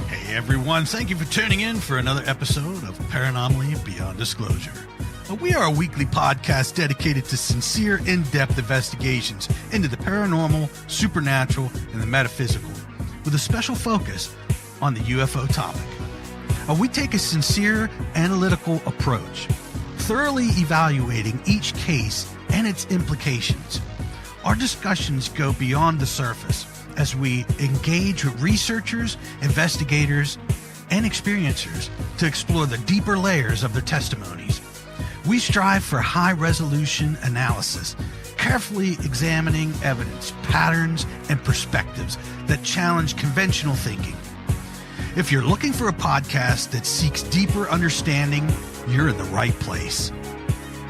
Hey everyone, thank you for tuning in for another episode of Paranomaly Beyond Disclosure. We are a weekly podcast dedicated to sincere, in-depth investigations into the paranormal, supernatural, and the metaphysical, with a special focus on the UFO topic. We take a sincere, analytical approach, thoroughly evaluating each case and its implications. Our discussions go beyond the surface as we engage with researchers, investigators, and experiencers to explore the deeper layers of their testimonies. We strive for high-resolution analysis, carefully examining evidence, patterns, and perspectives that challenge conventional thinking. If you're looking for a podcast that seeks deeper understanding, you're in the right place.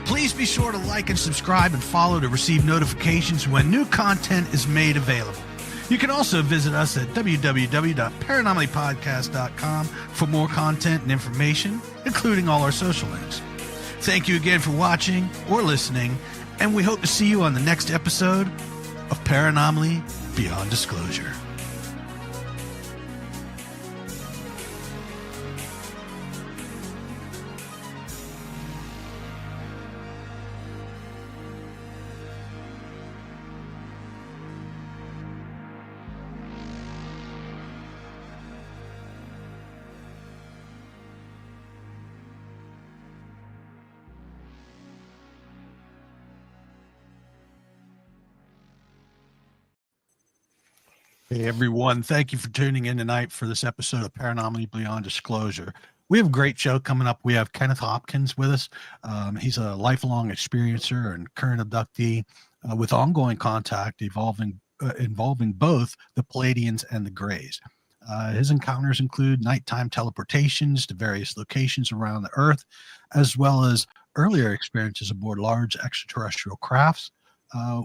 Please be sure to like and subscribe and follow to receive notifications when new content is made available. You can also visit us at www.paranomalypodcast.com for more content and information, including all our social links. Thank you again for watching or listening, and we hope to see you on the next episode of Paranomaly Beyond Disclosure. Hey everyone, thank you for tuning in tonight for this episode of Paranomaly Beyond Disclosure. We have a great show coming up. We have Kenneth Hopkins with us. He's a lifelong experiencer and current abductee with ongoing contact involving both the Pleiadeans and the Greys. His encounters include nighttime teleportations to various locations around the Earth, as well as earlier experiences aboard large extraterrestrial crafts,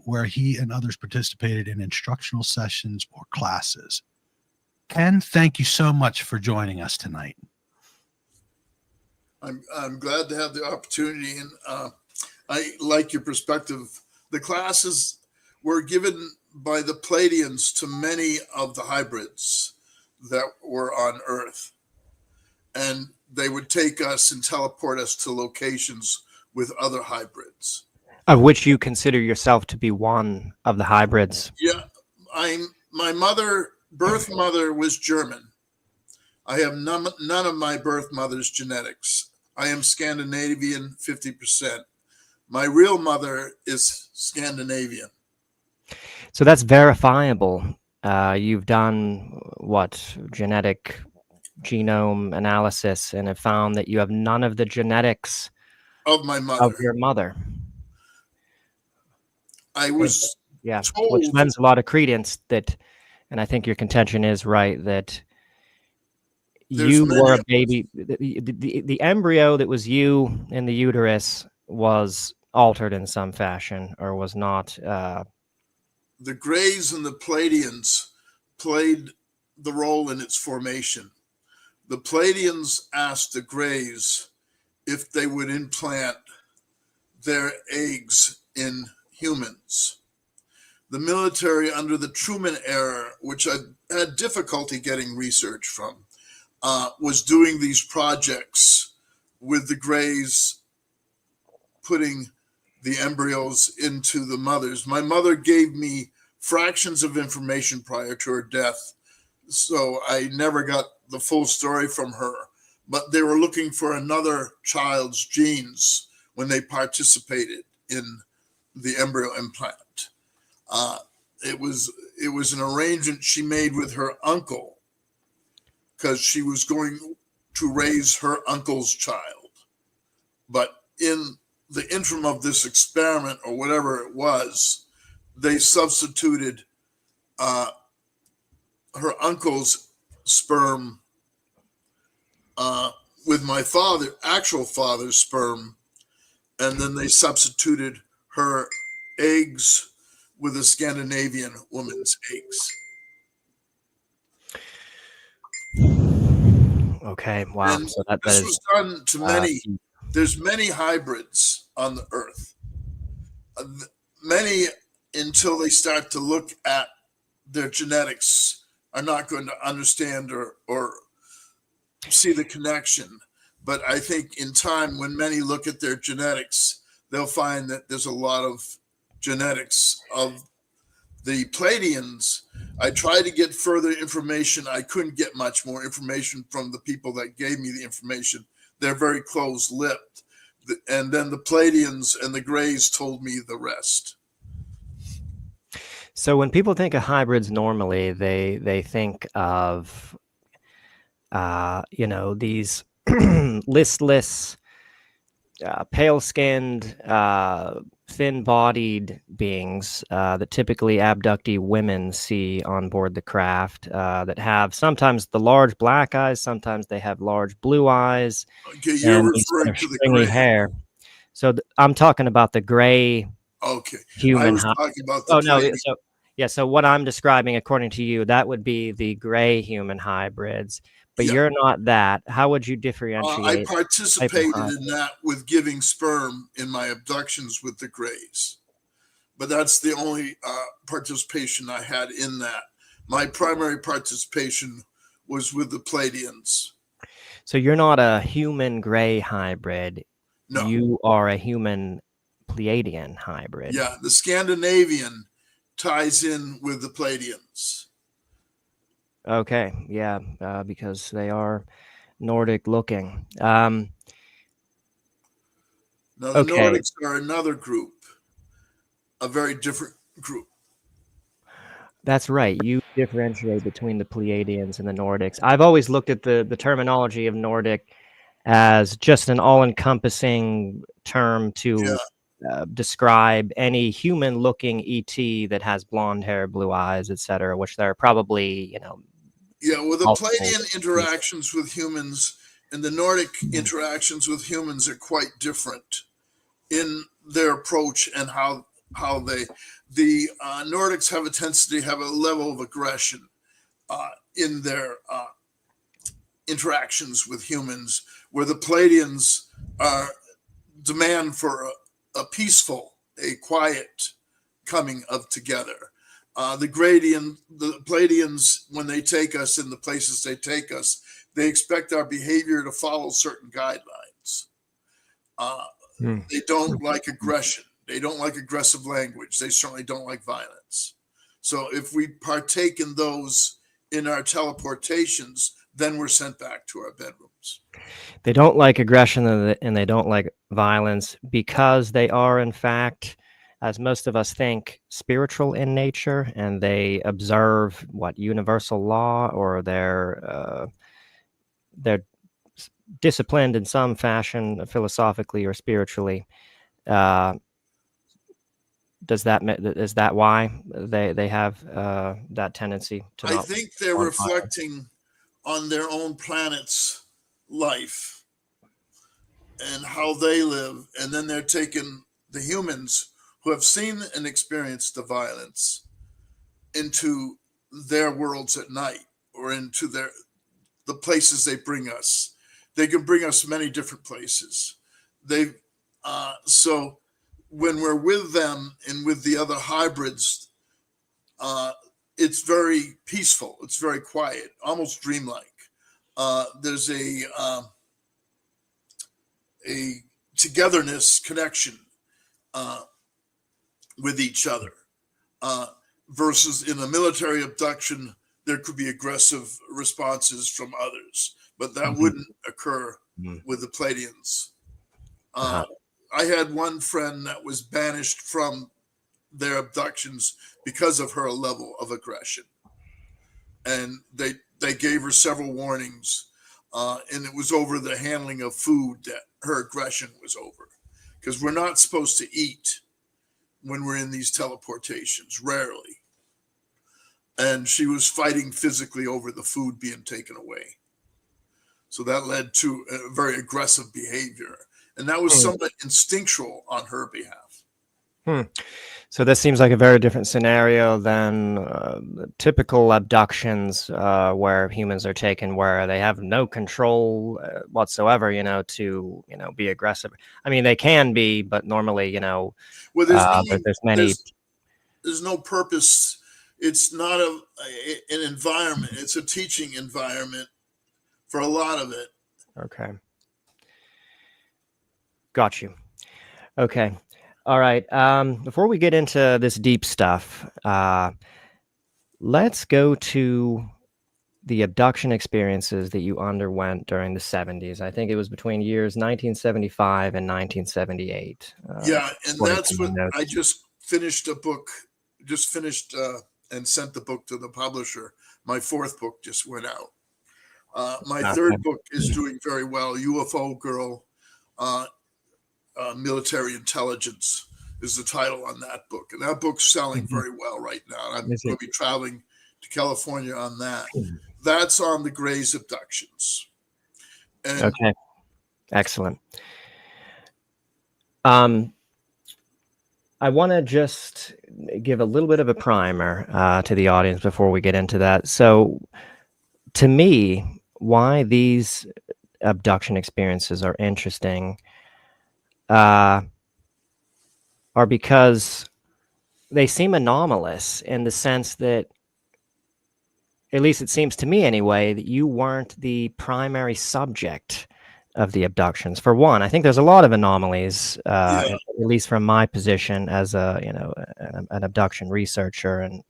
where he and others participated in instructional sessions or classes. Ken, thank you so much for joining us tonight. I'm glad to have the opportunity, and I like your perspective. The classes were given by the Pleiadians to many of the hybrids that were on Earth, and they would take us and teleport us to locations with other hybrids. Of which you consider yourself to be one of the hybrids. Yeah, my birth mother was German. I have none of my birth mother's genetics. I am Scandinavian 50%. My real mother is Scandinavian. So that's verifiable. You've done genetic genome analysis and have found that you have none of the genetics of my mother. Of your mother. I was told, which lends a lot of credence that, and I think your contention is right, that you were a baby. The embryo that was you in the uterus was altered in some fashion, or was not. The Greys and the Pleiadians played the role in its formation. The Pleiadians asked the Greys if they would implant their eggs in humans. The military under the Truman era, which I had difficulty getting research from, was doing these projects with the Greys putting the embryos into the mothers. My mother gave me fractions of information prior to her death, so I never got the full story from her. But they were looking for another child's genes when they participated in the embryo implant. It was an arrangement she made with her uncle because she was going to raise her uncle's child. But in the interim of this experiment, or whatever it was, they substituted her uncle's sperm with my actual father's sperm, and then they substituted her eggs with a Scandinavian woman's eggs. Okay. Wow. And So that this is was done to many. deep. There's many hybrids on the Earth. Many, until they start to look at their genetics, are not going to understand or see the connection. But I think in time, when many look at their genetics, they'll find that there's a lot of genetics of the Pleiadians. I tried to get further information. I couldn't get much more information from the people that gave me the information. They're very close-lipped. And then the Pleiadians and the Greys told me the rest. So when people think of hybrids normally, they think of these listless, pale-skinned, thin-bodied beings that typically abductee women see on board the craft, that have sometimes the large black eyes, sometimes they have large blue eyes, Okay, you're and these kind referring of to the stringy Grey. hair. So I'm talking about the gray Okay, I human. was talking about the Oh no, Pleiadian. so what I'm describing, according to you, that would be the gray human hybrids. But Yeah. you're not that. How would you I differentiate? participated in that with giving sperm in my abductions with the Greys. But that's the only participation I had in that. My primary participation was with the Pleiadians. So you're not a human gray hybrid. No. You are a human Pleiadian hybrid. Yeah, the Scandinavian ties in with the Pleiadians. Okay, yeah, because they are Nordic looking. Now the okay. Nordics are another group, a very different group. That's right. You differentiate between the Pleiadians and the Nordics. I've always looked at the terminology of Nordic as just an all-encompassing term to describe any human-looking ET that has blonde hair, blue eyes, etc., which there are probably, Yeah, well, the multiple Pleiadian interactions with humans and the Nordic interactions with humans are quite different in their approach and how the Nordics have a tendency to have a level of aggression in their interactions with humans, where the Pleiadians demand for a peaceful, a quiet coming of together. The Pleiadians, when they take us in the places they take us, they expect our behavior to follow certain guidelines. They don't like aggression. They don't like aggressive language. They certainly don't like violence. So if we partake in those in our teleportations, then we're sent back to our bedrooms. They don't like aggression and they don't like violence because they are, in fact, as most of us think, spiritual in nature, and they observe universal law, or they're disciplined in some fashion, philosophically or spiritually. Is that why they have that tendency to? I think they're reflecting on their own planet's life and how they live, and then they're taking the humans who have seen and experienced the violence into their worlds at night, or into the places they bring us. They can bring us many different places. So when we're with them and with the other hybrids, it's very peaceful. It's very quiet, almost dreamlike. There's a togetherness connection with each other. Versus in a military abduction, there could be aggressive responses from others, but that wouldn't occur with the Pleiadians. I had one friend that was banished from their abductions because of her level of aggression, and they gave her several warnings, and it was over the handling of food that her aggression was over, because we're not supposed to eat when we're in these teleportations, rarely. And she was fighting physically over the food being taken away. So that led to a very aggressive behavior. And that was somewhat instinctual on her behalf. Hmm. So this seems like a very different scenario than typical abductions where humans are taken where they have no control whatsoever, to, be aggressive. I mean, they can be, but normally, Well, there's many. there's no purpose. It's not an environment. It's a teaching environment for a lot of it. Okay. Got you. Okay. All right. Before we get into this deep stuff, let's go to the abduction experiences that you underwent during the 70s. I think it was between years 1975 and 1978. Yeah, and according that's to what my notes. I just finished a book, and sent the book to the publisher. My fourth book just went out. My third book is doing very well. UFO Girl, Military Intelligence is the title on that book. And that book's selling very well right now. I'm going to be traveling to California on that. That's on the Greys abductions. And Okay. Excellent. I want to just give a little bit of a primer to the audience before we get into that. So, to me, why these abduction experiences are interesting are because they seem anomalous in the sense that, at least it seems to me anyway, that you weren't the primary subject of the abductions. For one, I think there's a lot of anomalies, at least from my position as an abduction researcher, and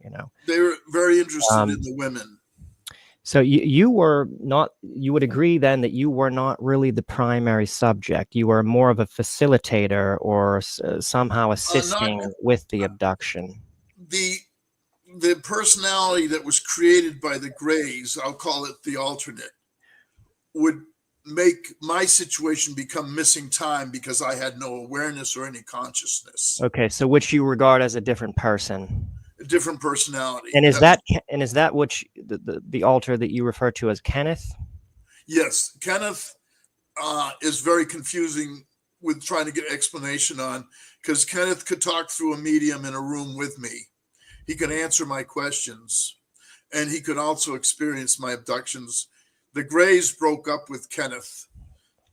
they were very interested in the women. So you were not. You would agree then that you were not really the primary subject. You were more of a facilitator or somehow assisting with the abduction. The personality that was created by the Greys, I'll call it the alternate, would make my situation become missing time because I had no awareness or any consciousness. Okay, so which you regard as a different person, a different personality. And is that which the alter that you refer to as Kenneth? Yes, Kenneth is very confusing with trying to get explanation on, because Kenneth could talk through a medium in a room with me. He could answer my questions, and he could also experience my abductions. The Greys broke up with Kenneth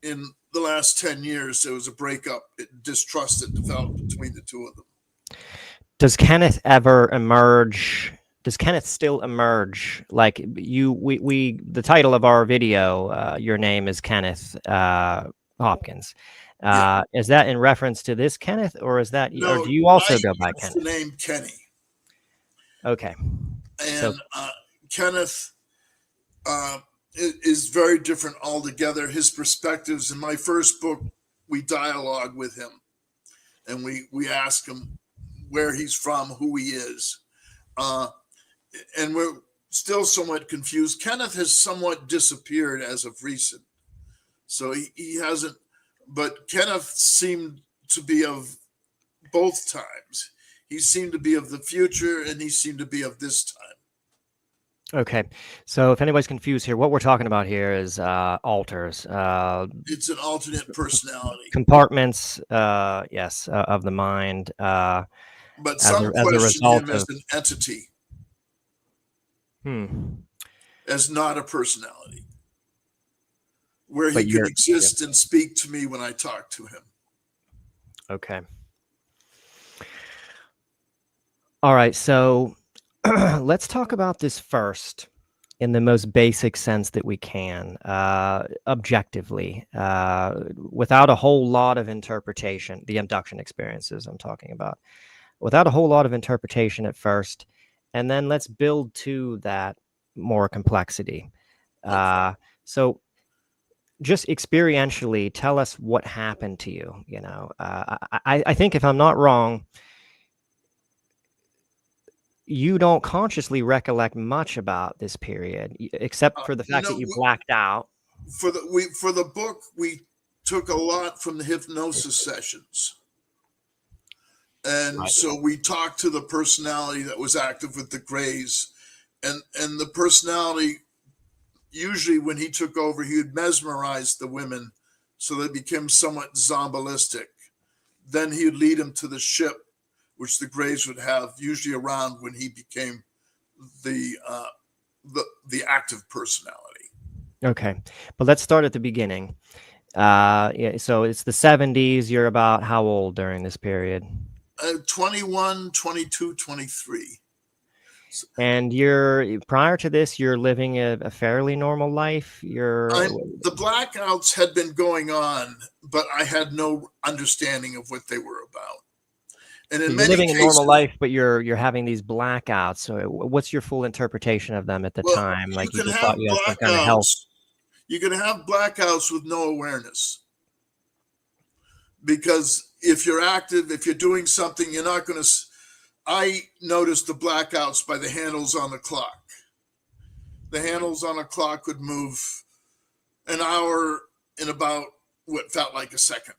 in the last 10 years. There was a breakup, distrust that developed between the two of them. Does Kenneth ever emerge? Does Kenneth still emerge? Like the title of our video, your name is Kenneth Hopkins. Is that in reference to this Kenneth, or is that, no, or do you also go by Kenneth? The name Kenny. Okay. And Kenneth is very different altogether. His perspectives in my first book, we dialogue with him, and we ask him where he's from, who he is. And we're still somewhat confused. Kenneth has somewhat disappeared as of recent. So he hasn't, but Kenneth seemed to be of both times. He seemed to be of the future, and he seemed to be of this time. Okay, so if anybody's confused here, what we're talking about here is alters. It's an alternate personality. Compartments, yes, of the mind. But some question him as an entity. As not a personality. Where he could exist and speak to me when I talk to him. Okay. All right, so let's talk about this first in the most basic sense that we can, objectively, without a whole lot of interpretation, the abduction experiences I'm talking about, without a whole lot of interpretation at first, and then let's build to that more complexity. So just experientially, tell us what happened to you. I think, if I'm not wrong, you don't consciously recollect much about this period, except for the fact that you blacked out. For the book, we took a lot from the hypnosis sessions. And so we talked to the personality that was active with the Greys, and the personality, usually when he took over, he would mesmerize the women so they became somewhat zombalistic. Then he would lead them to the ship which the Greys would have usually around when he became the active personality. Okay, but let's start at the beginning. Yeah, so it's the 70s. You're about how old during this period? 21, 22, 23. And prior to this, you're living a fairly normal life. The blackouts had been going on, but I had no understanding of what they were about. And in you're many living cases, a normal life, but you're having these blackouts. So what's your full interpretation of them at the time? Like you can just have thought you had some kind of blackouts. health. You can have blackouts with no awareness. Because if you're active, if you're doing something, you're not going to. I noticed the blackouts by the handles on the clock. The handles on a clock would move an hour in about what felt like a second.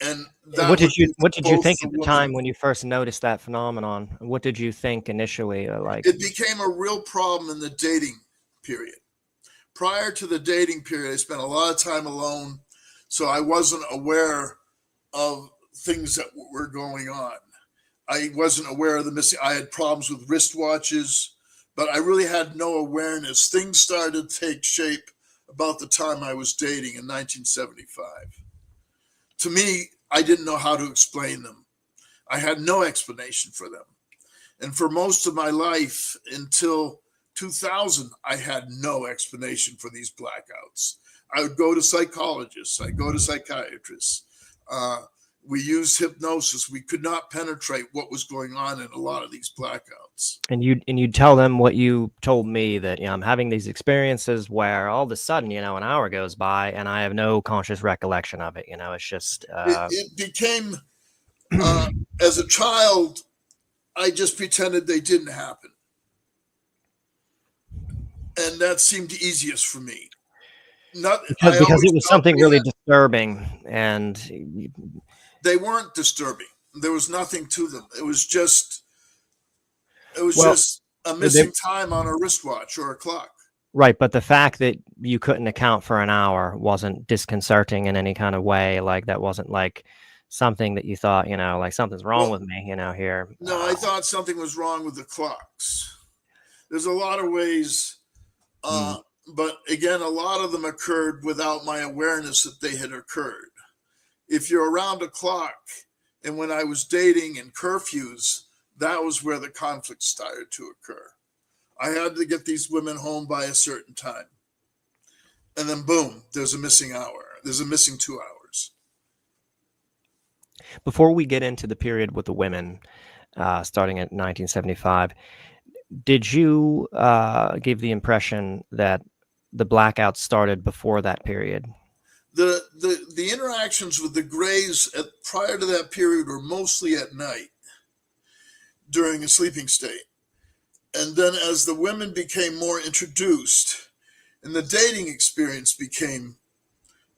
And What did you think at the time when you first noticed that phenomenon? What did you think initially? It became a real problem in the dating period. Prior to the dating period, I spent a lot of time alone, so I wasn't aware of things that were going on. I wasn't aware of the missing. I had problems with wristwatches, but I really had no awareness. Things started to take shape about the time I was dating in 1975. To me, I didn't know how to explain them. I had no explanation for them. And for most of my life until 2000, I had no explanation for these blackouts. I would go to psychologists. I'd go to psychiatrists. We used hypnosis. We could not penetrate what was going on in a lot of these blackouts. And you'd tell them what you told me, that I'm having these experiences where all of a sudden, an hour goes by and I have no conscious recollection of it. It's just it became as a child, I just pretended they didn't happen, and that seemed the easiest for me. Because it was something really disturbing, and they weren't disturbing. There was nothing to them. It was just a missing time on a wristwatch or a clock. Right, but the fact that you couldn't account for an hour wasn't disconcerting in any kind of way. Like that wasn't like something that you thought, like something's wrong with me, here. No, I thought something was wrong with the clocks. There's a lot of ways, but again, a lot of them occurred without my awareness that they had occurred. If you're around a clock, and when I was dating and curfews, that was where the conflict started to occur. I had to get these women home by a certain time. And then boom, there's a missing hour. There's a missing 2 hours. Before we get into the period with the women, starting at 1975, did you give the impression that the blackouts started before that period? The interactions with the Greys prior to that period were mostly at night during a sleeping state. And then as the women became more introduced and the dating experience became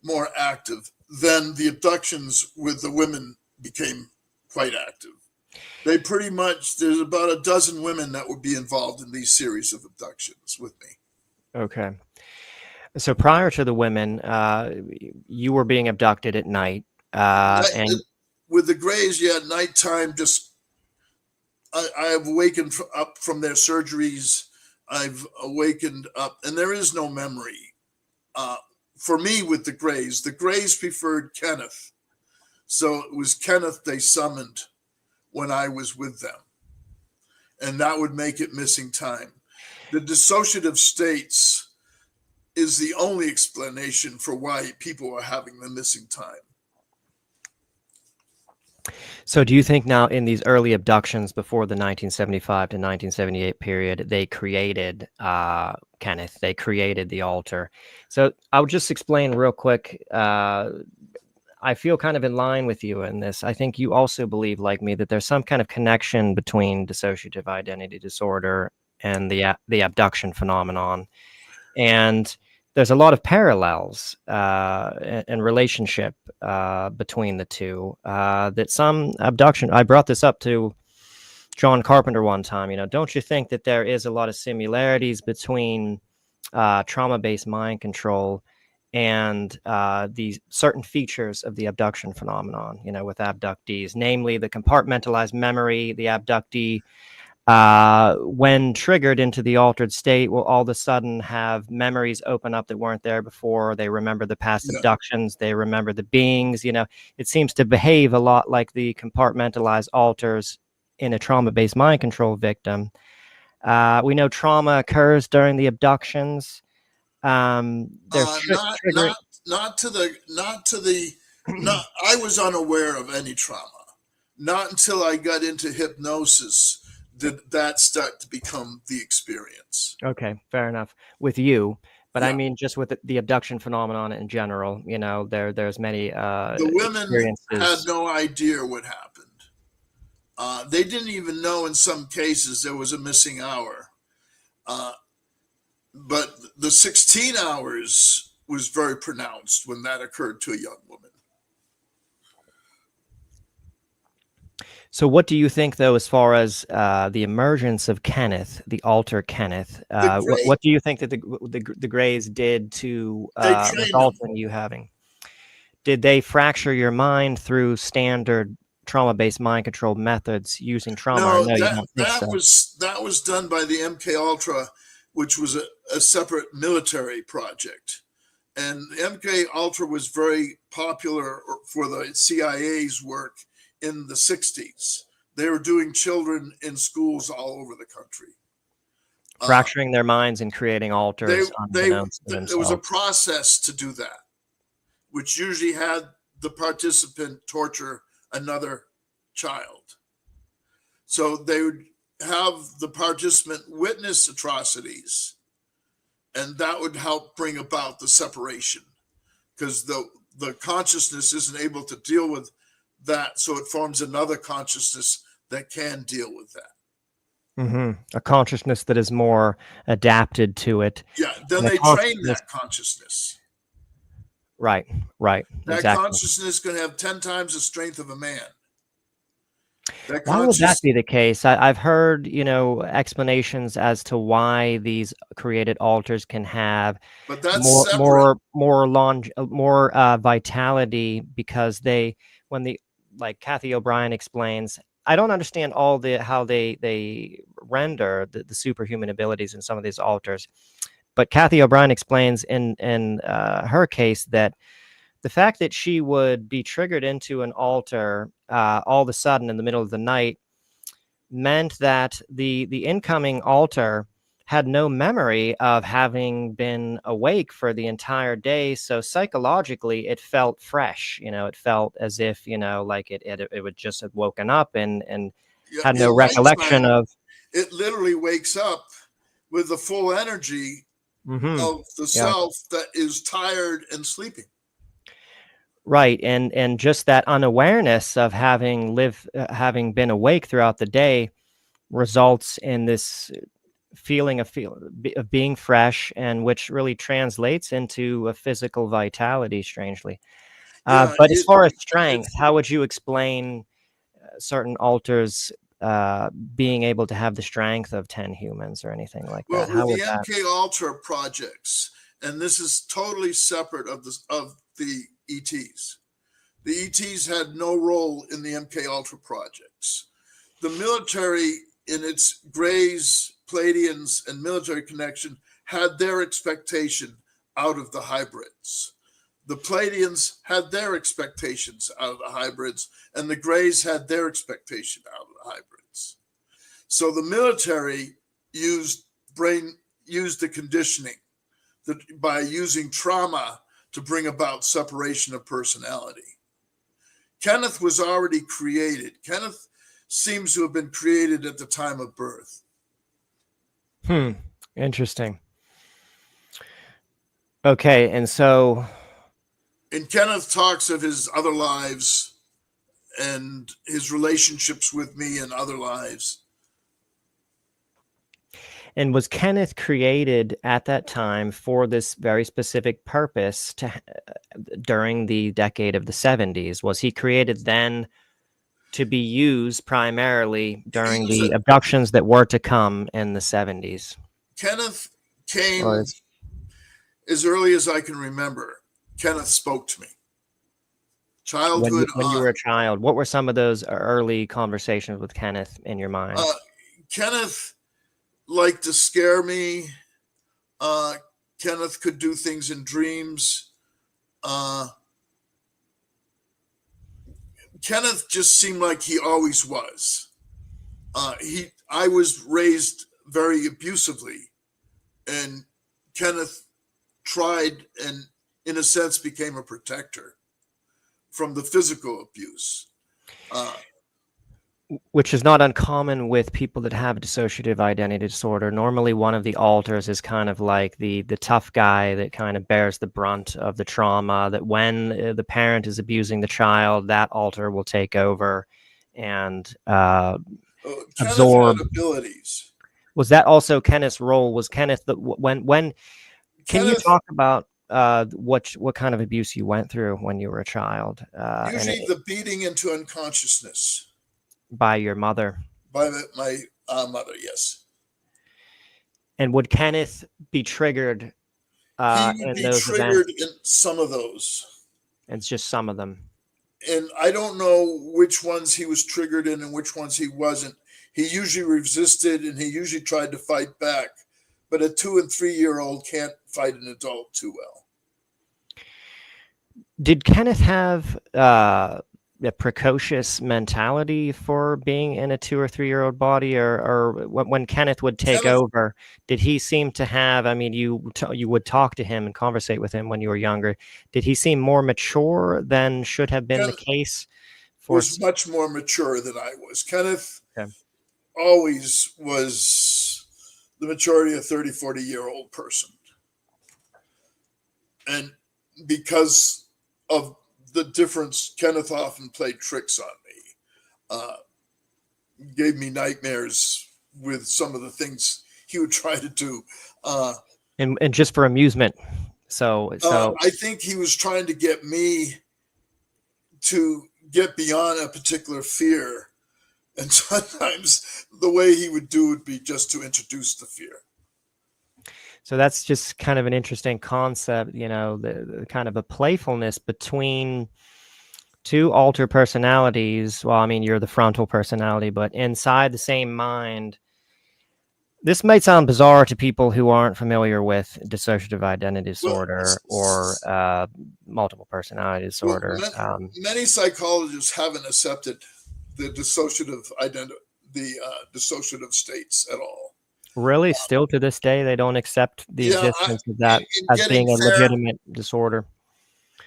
more active, then the abductions with the women became quite active. They pretty much, there's about a dozen women that would be involved in these series of abductions with me. Okay. So prior to the women, you were being abducted at night. And with the Greys, nighttime, just I have awakened up from their surgeries. I've awakened up, and there is no memory. For me, with the Greys preferred Kenneth. So it was Kenneth they summoned when I was with them. And that would make it missing time. The dissociative states is the only explanation for why people are having the missing time. So do you think now in these early abductions before the 1975 to 1978 period, they created Kenneth, they created the altar? So I'll just explain real quick. I feel kind of in line with you in this. I think you also believe, like me, that there's some kind of connection between dissociative identity disorder and the abduction phenomenon. And there's a lot of parallels and relationship between the two. That some abduction, I brought this up to John Carpenter one time, don't you think that there is a lot of similarities between trauma-based mind control and the certain features of the abduction phenomenon, with abductees, namely the compartmentalized memory. The abductee, when triggered into the altered state, will all of a sudden have memories open up that weren't there before. They remember the past abductions. They remember the beings. It seems to behave a lot like the compartmentalized alters in a trauma-based mind control victim. We know trauma occurs during the abductions. There's triggering. I was unaware of any trauma. Not until I got into hypnosis did that start to become the experience. Okay, fair enough with you, but I mean just with the abduction phenomenon in general. There's many the women experiences. Had no idea what happened. They didn't even know in some cases there was a missing hour. But the 16 hours was very pronounced when that occurred to a young woman. So what do you think, though, as far as the emergence of Kenneth, the alter Kenneth? What do you think that the Greys did to result in you having? Did they fracture your mind through standard trauma-based mind control methods using trauma? No, that was done by the MK Ultra, which was a separate military project. And MK Ultra was very popular for the CIA's work in the 60s. They were doing children in schools all over the country. Fracturing their minds and creating alters. There was a process to do that, which usually had the participant torture another child. So they would have the participant witness atrocities, and that would help bring about the separation, because the consciousness isn't able to deal with that, so it forms another consciousness that can deal with that. Mm-hmm. A consciousness that is more adapted to it. Yeah, then they train that consciousness. Right. That consciousness is going to have 10 times the strength of a man. Why would that be the case? I've heard, explanations as to why these created alters can have more vitality, because like Kathy O'Brien explains. I don't understand how they render the superhuman abilities in some of these alters, but Kathy O'Brien explains in her case that the fact that she would be triggered into an alter all of a sudden in the middle of the night meant that the incoming alter had no memory of having been awake for the entire day. So psychologically, it felt fresh. It felt as if, like it would just have woken up and had no recollection of. It literally wakes up with the full energy of the self that is tired and sleeping. Right, and just that unawareness of having been awake throughout the day results in this feeling of being fresh, and which really translates into a physical vitality, strangely. But as far as strength, how would you explain certain alters being able to have the strength of 10 humans or anything like that? Well, with the MK Ultra projects, and this is totally separate of the ETs. The ETs had no role in the MK Ultra projects. The military, in its Greys, Pleiadians, and military connection, had their expectation out of the hybrids. The Pleiadians had their expectations out of the hybrids, and the Greys had their expectation out of the hybrids. So the military used the conditioning by using trauma to bring about separation of personality. Kenneth was already created. Kenneth seems to have been created at the time of birth. Interesting. Okay, and so... And Kenneth talks of his other lives and his relationships with me in other lives. And was Kenneth created at that time for this very specific purpose during the decade of the 70s? Was he created then to be used primarily during the abductions that were to come in the 70s? Kenneth came as early as I can remember. Kenneth spoke to me. Childhood When you were a child, what were some of those early conversations with Kenneth in your mind? Kenneth liked to scare me. Kenneth could do things in dreams. Kenneth just seemed like he always was. I was raised very abusively, and Kenneth tried and, in a sense, became a protector from the physical abuse. Which is not uncommon with people that have dissociative identity disorder. Normally, one of the alters is kind of like the tough guy that kind of bears the brunt of the trauma, that when the parent is abusing the child, that alter will take over and absorb. Had abilities. Was that also Kenneth's role? Was Kenneth when can you talk about what kind of abuse you went through when you were a child? Usually the beating into unconsciousness. By your mother? By my mother, yes. And would Kenneth be triggered he would in be those triggered events? in some of those. It's just some of them. And I don't know which ones he was triggered in and which ones he wasn't. He usually resisted and he usually tried to fight back. But a 2- and 3-year-old can't fight an adult too well. Did Kenneth have a precocious mentality for being in a 2- or 3-year-old body, or when Kenneth would take over, did he seem to have? I mean, you would talk to him and conversate with him when you were younger. Did he seem more mature than should have been the case? Was much more mature than I was. Kenneth always was the majority of 30, 40-year-old person, and because of the difference, Kenneth often played tricks on me, gave me nightmares with some of the things he would try to do. And just for amusement. So I think he was trying to get me to get beyond a particular fear. And sometimes the way he would do would be just to introduce the fear. So that's just kind of an interesting concept, the kind of a playfulness between two alter personalities. Well, I mean, you're the frontal personality, but inside the same mind. This might sound bizarre to people who aren't familiar with dissociative identity disorder or multiple personality disorder. Many psychologists haven't accepted the dissociative dissociative states at all. Really? Still to this day, they don't accept the existence of that as being a legitimate disorder?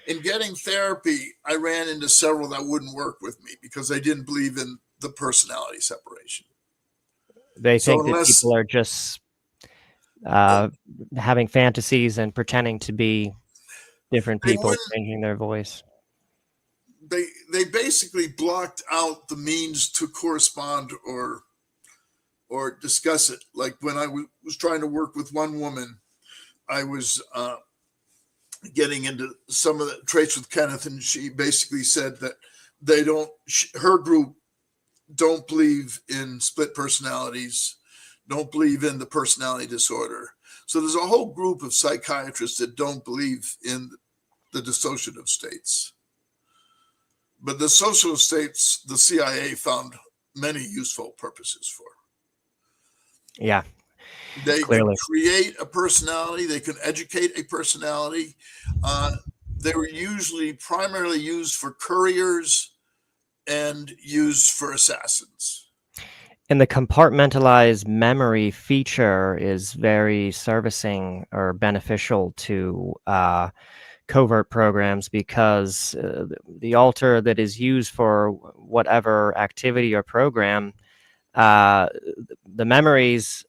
In getting therapy, I ran into several that wouldn't work with me because they didn't believe in the personality separation. They think that people are just having fantasies and pretending to be different people, changing their voice. They basically blocked out the means to correspond or discuss it. Like when I was trying to work with one woman, I was getting into some of the traits with Kenneth, and she basically said that her group don't believe in split personalities, don't believe in the personality disorder. So there's a whole group of psychiatrists that don't believe in the dissociative states. But the dissociative states, the CIA found many useful purposes for. Yeah. They can create a personality. They can educate a personality. They were usually primarily used for couriers and used for assassins. And the compartmentalized memory feature is very servicing or beneficial to covert programs because the alter that is used for whatever activity or program, the memories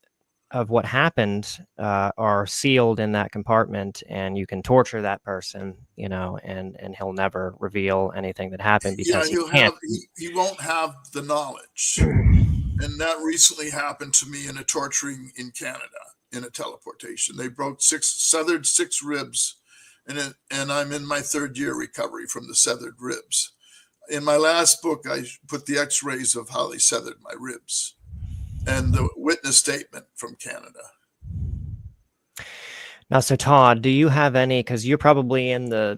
of what happened are sealed in that compartment, and you can torture that person, and he'll never reveal anything that happened because he won't have the knowledge. And that recently happened to me in a torturing in Canada in a teleportation. They severed 6 ribs, and I'm in my 3rd year recovery from the severed ribs. In my last book, I put the x-rays of how they severed my ribs and the witness statement from Canada. Now, so Todd, do you have any? Because you're probably in the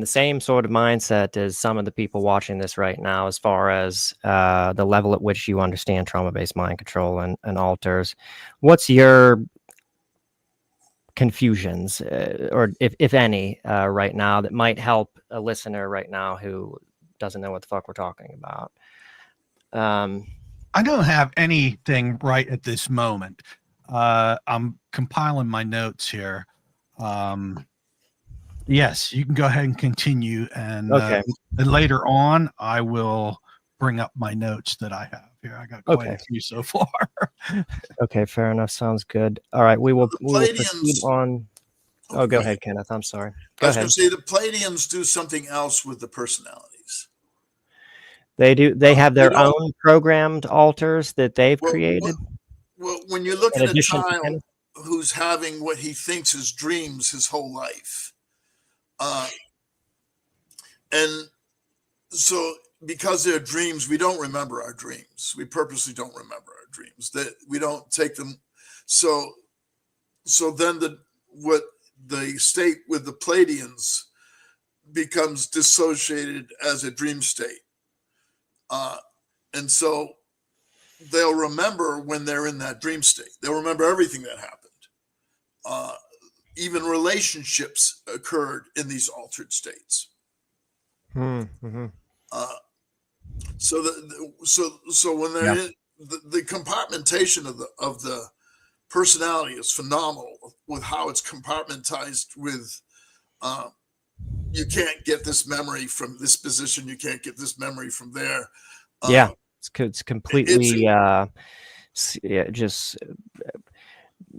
same sort of mindset as some of the people watching this right now, as far as the level at which you understand trauma-based mind control and alters. What's your confusions, or if any, right now that might help a listener right now who doesn't know what the fuck we're talking about? I don't have anything right at this moment. I'm compiling my notes here. Yes, you can go ahead and continue, and Okay. and later on, I will bring up my notes that I have here. I got quite a Okay. few so far. Okay, fair enough. Sounds good. All right, we will proceed Pleiadians. on. Oh, go ahead, Kenneth. I'm sorry. I Go was going ahead. to say the Pleiadians do something else with the personalities. They do. They have They their don't. own programmed alters that they've Well, created. well, when you look In at a addition to child Kenneth. who's having what he thinks is dreams his whole life, and so because they're dreams, we don't remember our dreams. We purposely don't remember our dreams. That we don't take them. So then what the state with the Pleiadians becomes dissociated as a dream state, and so they'll remember when they're in that dream state. They'll remember everything that happened. Even relationships occurred in these altered states. Mm-hmm. So when they're in the compartmentation of the personality is phenomenal with how it's compartmentized with you can't get this memory from this position, you can't get this memory from there. It's completely just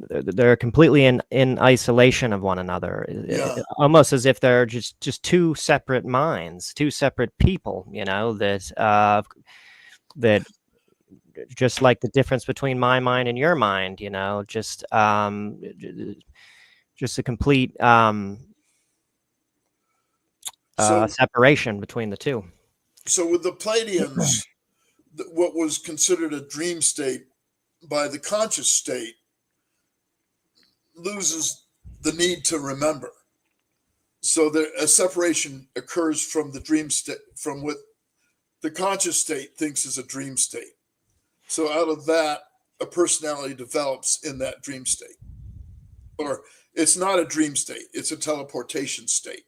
they're completely in isolation of one another, almost as if they're just two separate minds, two separate people, that just like the difference between my mind and your mind, just a complete separation between the two. So with the Pleiadians, what was considered a dream state by the conscious state loses the need to remember. So a separation occurs from the dream state, from what the conscious state thinks is a dream state. So out of that, a personality develops in that dream state. Or it's not a dream state, it's a teleportation state.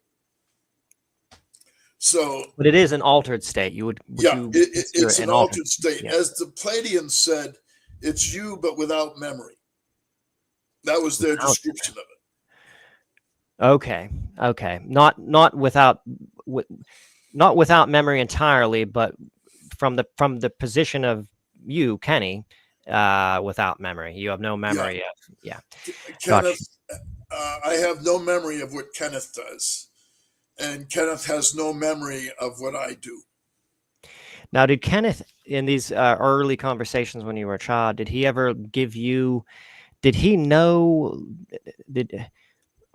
So, but it is an altered state. It's an altered state. Yeah. As the Pleiadians said, it's you, but without memory. That was their description of it. Okay. Not without memory entirely, but from the position of you, Kenny, without memory. You have no memory of. Kenneth, I have no memory of what Kenneth does. And Kenneth has no memory of what I do. Now, did Kenneth, in these early conversations when you were a child, did he ever give you,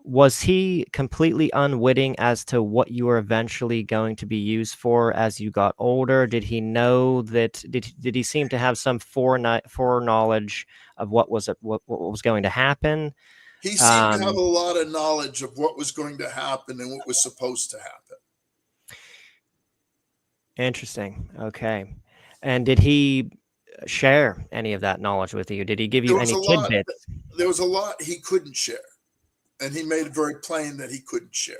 was he completely unwitting as to what you were eventually going to be used for as you got older? Did he know that, did he seem to have some foreknowledge of what was going to happen? He seemed to have a lot of knowledge of what was going to happen and what was supposed to happen. Interesting. Okay. And did he share any of that knowledge with you? Did he give you any tidbits? There was a lot he couldn't share. And he made it very plain that he couldn't share.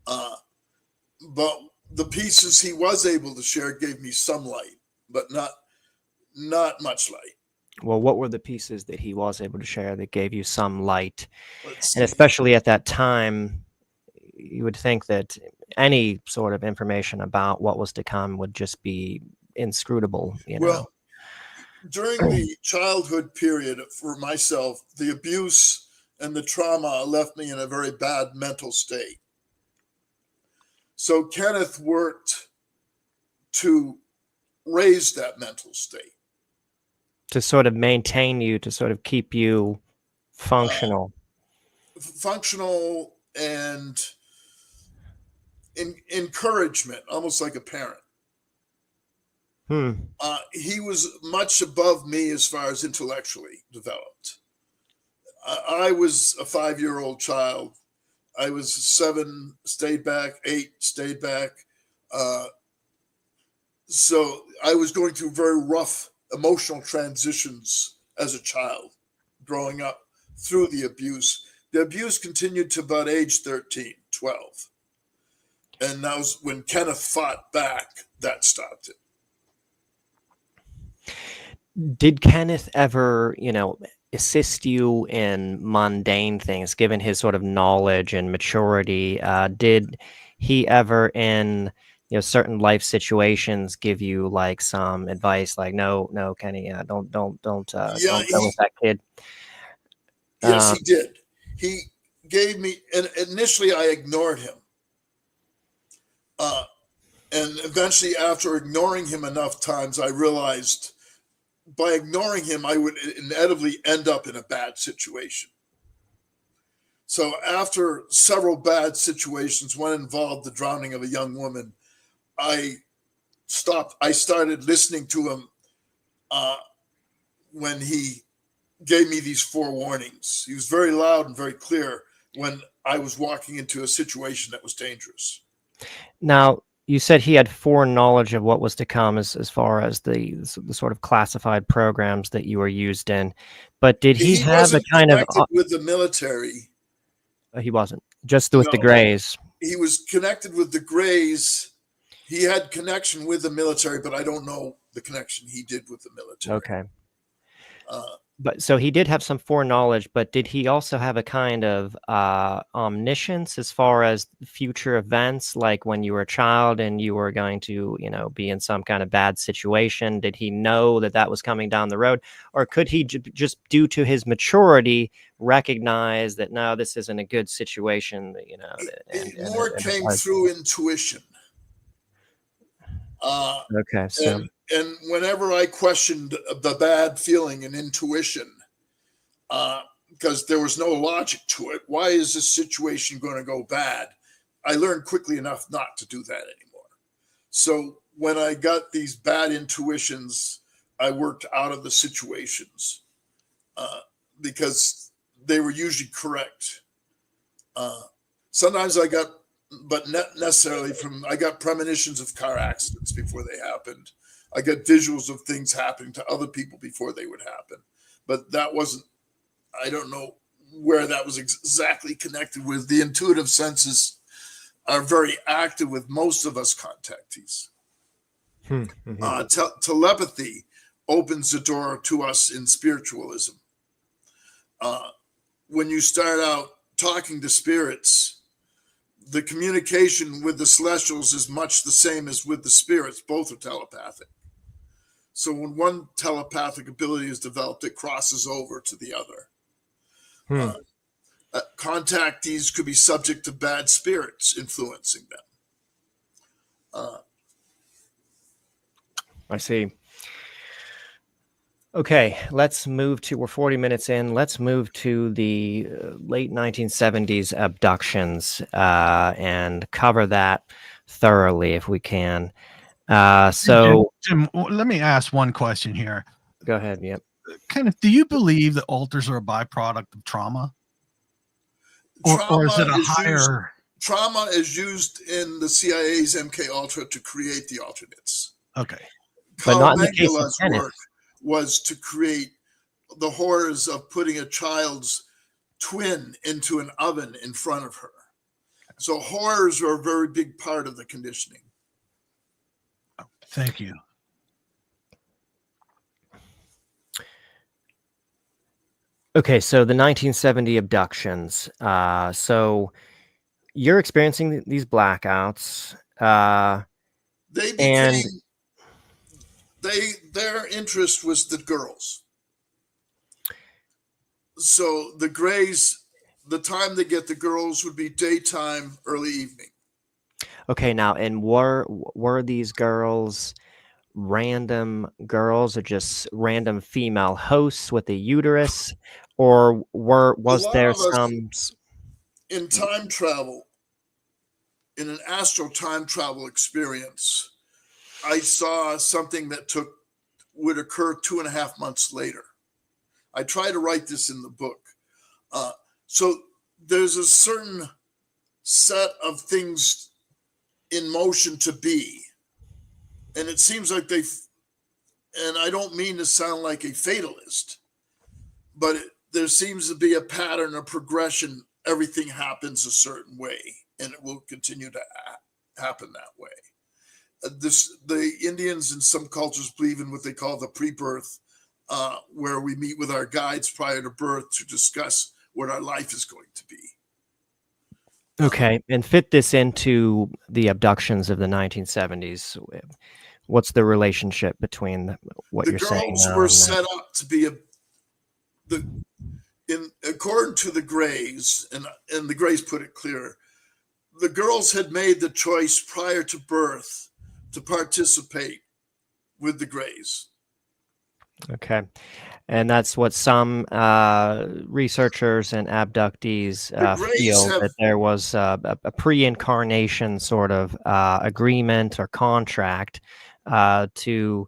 But the pieces he was able to share gave me some light, but not much light. Well, what were the pieces that he was able to share that gave you some light? And especially at that time, you would think that any sort of information about what was to come would just be inscrutable, Well, during the childhood period for myself, the abuse and the trauma left me in a very bad mental state. So Kenneth worked to raise that mental state. To sort of maintain you, to sort of keep you functional. Functional and encouragement, almost like a parent. He was much above me as far as intellectually developed. I was a 5-year-old child. I was 7, stayed back, 8, stayed back. So I was going through very rough emotional transitions as a child growing up through the abuse. The abuse continued to about age 13, 12. And that was when Kenneth fought back, that stopped it. Did Kenneth ever, assist you in mundane things, given his sort of knowledge and maturity? Did he ever, in certain life situations, give you like some advice, like no, Kenny, don't go with that kid? Yes, he did. He gave me, and initially I ignored him. And eventually, after ignoring him enough times, I realized by ignoring him, I would inevitably end up in a bad situation. So after several bad situations, one involved the drowning of a young woman, I stopped. I started listening to him when he gave me these forewarnings. He was very loud and very clear when I was walking into a situation that was dangerous. Now, you said he had foreknowledge of what was to come as far as the sort of classified programs that you were used in, but did he have a kind of with the military? He wasn't, just with the Greys. He was connected with the Greys. He had connection with the military, but I don't know the connection he did with the military. Okay. But so he did have some foreknowledge, but did he also have a kind of omniscience as far as future events, like when you were a child and you were going to, be in some kind of bad situation? Did he know that was coming down the road? Or could he just, due to his maturity, recognize that, no, this isn't a good situation? It more came through intuition. Okay, so... And whenever I questioned the bad feeling and intuition, because there was no logic to it, why is this situation going to go bad? I learned quickly enough not to do that anymore. So when I got these bad intuitions, I worked out of the situations because they were usually correct. Sometimes I got, but not necessarily I got premonitions of car accidents before they happened. I got visuals of things happening to other people before they would happen. But that wasn't, I don't know where that was exactly connected with. The intuitive senses are very active with most of us contactees. Telepathy opens the door to us in spiritualism. When you start out talking to spirits, the communication with the celestials is much the same as with the spirits. Both are telepathic. So when one telepathic ability is developed, it crosses over to the other. Contactees could be subject to bad spirits influencing them. I see. Okay, let's move to, we're 40 minutes in. Let's move to the late 1970s abductions and cover that thoroughly if we can. Tim, let me ask one question here. Go ahead. Yep. Kenneth, do you believe that alters are a byproduct of trauma? Or is it a higher... Trauma is used in the CIA's MK Ultra to create the alternates. Okay. But not in the case of Kenneth. Work was to create the horrors of putting a child's twin into an oven in front of her. So horrors are a very big part of the conditioning. Thank you. Okay, so the 1970 abductions. So you're experiencing these blackouts. Their interest was the girls. So the Greys, the time they get the girls would be daytime, early evening. Okay, now, and were these girls random girls or just random female hosts with a uterus, or was there some in time travel, in an astral time travel experience? I saw something that would occur 2.5 months later. I try to write this in the book. So there's a certain set of things in motion to be. And it seems like and I don't mean to sound like a fatalist, but there seems to be a pattern of progression. Everything happens a certain way, and it will continue to happen that way. The Indians in some cultures believe in what they call the pre-birth, where we meet with our guides prior to birth to discuss what our life is going to be. Okay, and fit this into the abductions of the 1970s. What's the relationship between what you're saying? The girls were set up to be according to the Greys, and the Greys put it clear, the girls had made the choice prior to birth to participate with the Greys. Okay. And that's what some researchers and abductees feel, that there was a pre-incarnation sort of agreement or contract to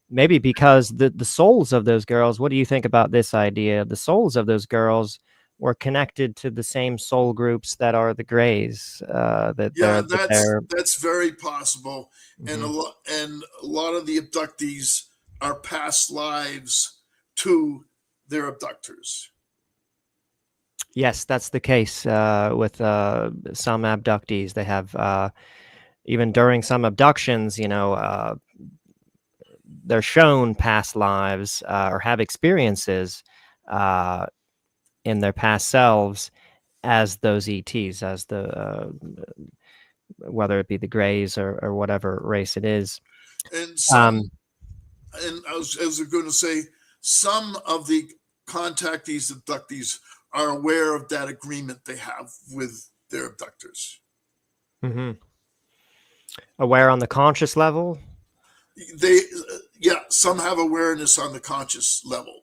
maybe, because the souls of those girls, what do you think about this idea? The souls of those girls were connected to the same soul groups that are the Greys. That's very possible. Mm-hmm. And a lot of the abductees are past lives to their abductors. Yes, that's the case with some abductees. They have, even during some abductions, they're shown past lives or have experiences in their past selves as those ETs, as whether it be the Greys or whatever race it is. And and I was going to say, some of the contactees, abductees, are aware of that agreement they have with their abductors. Mm-hmm. Aware on the conscious level? Some have awareness on the conscious level.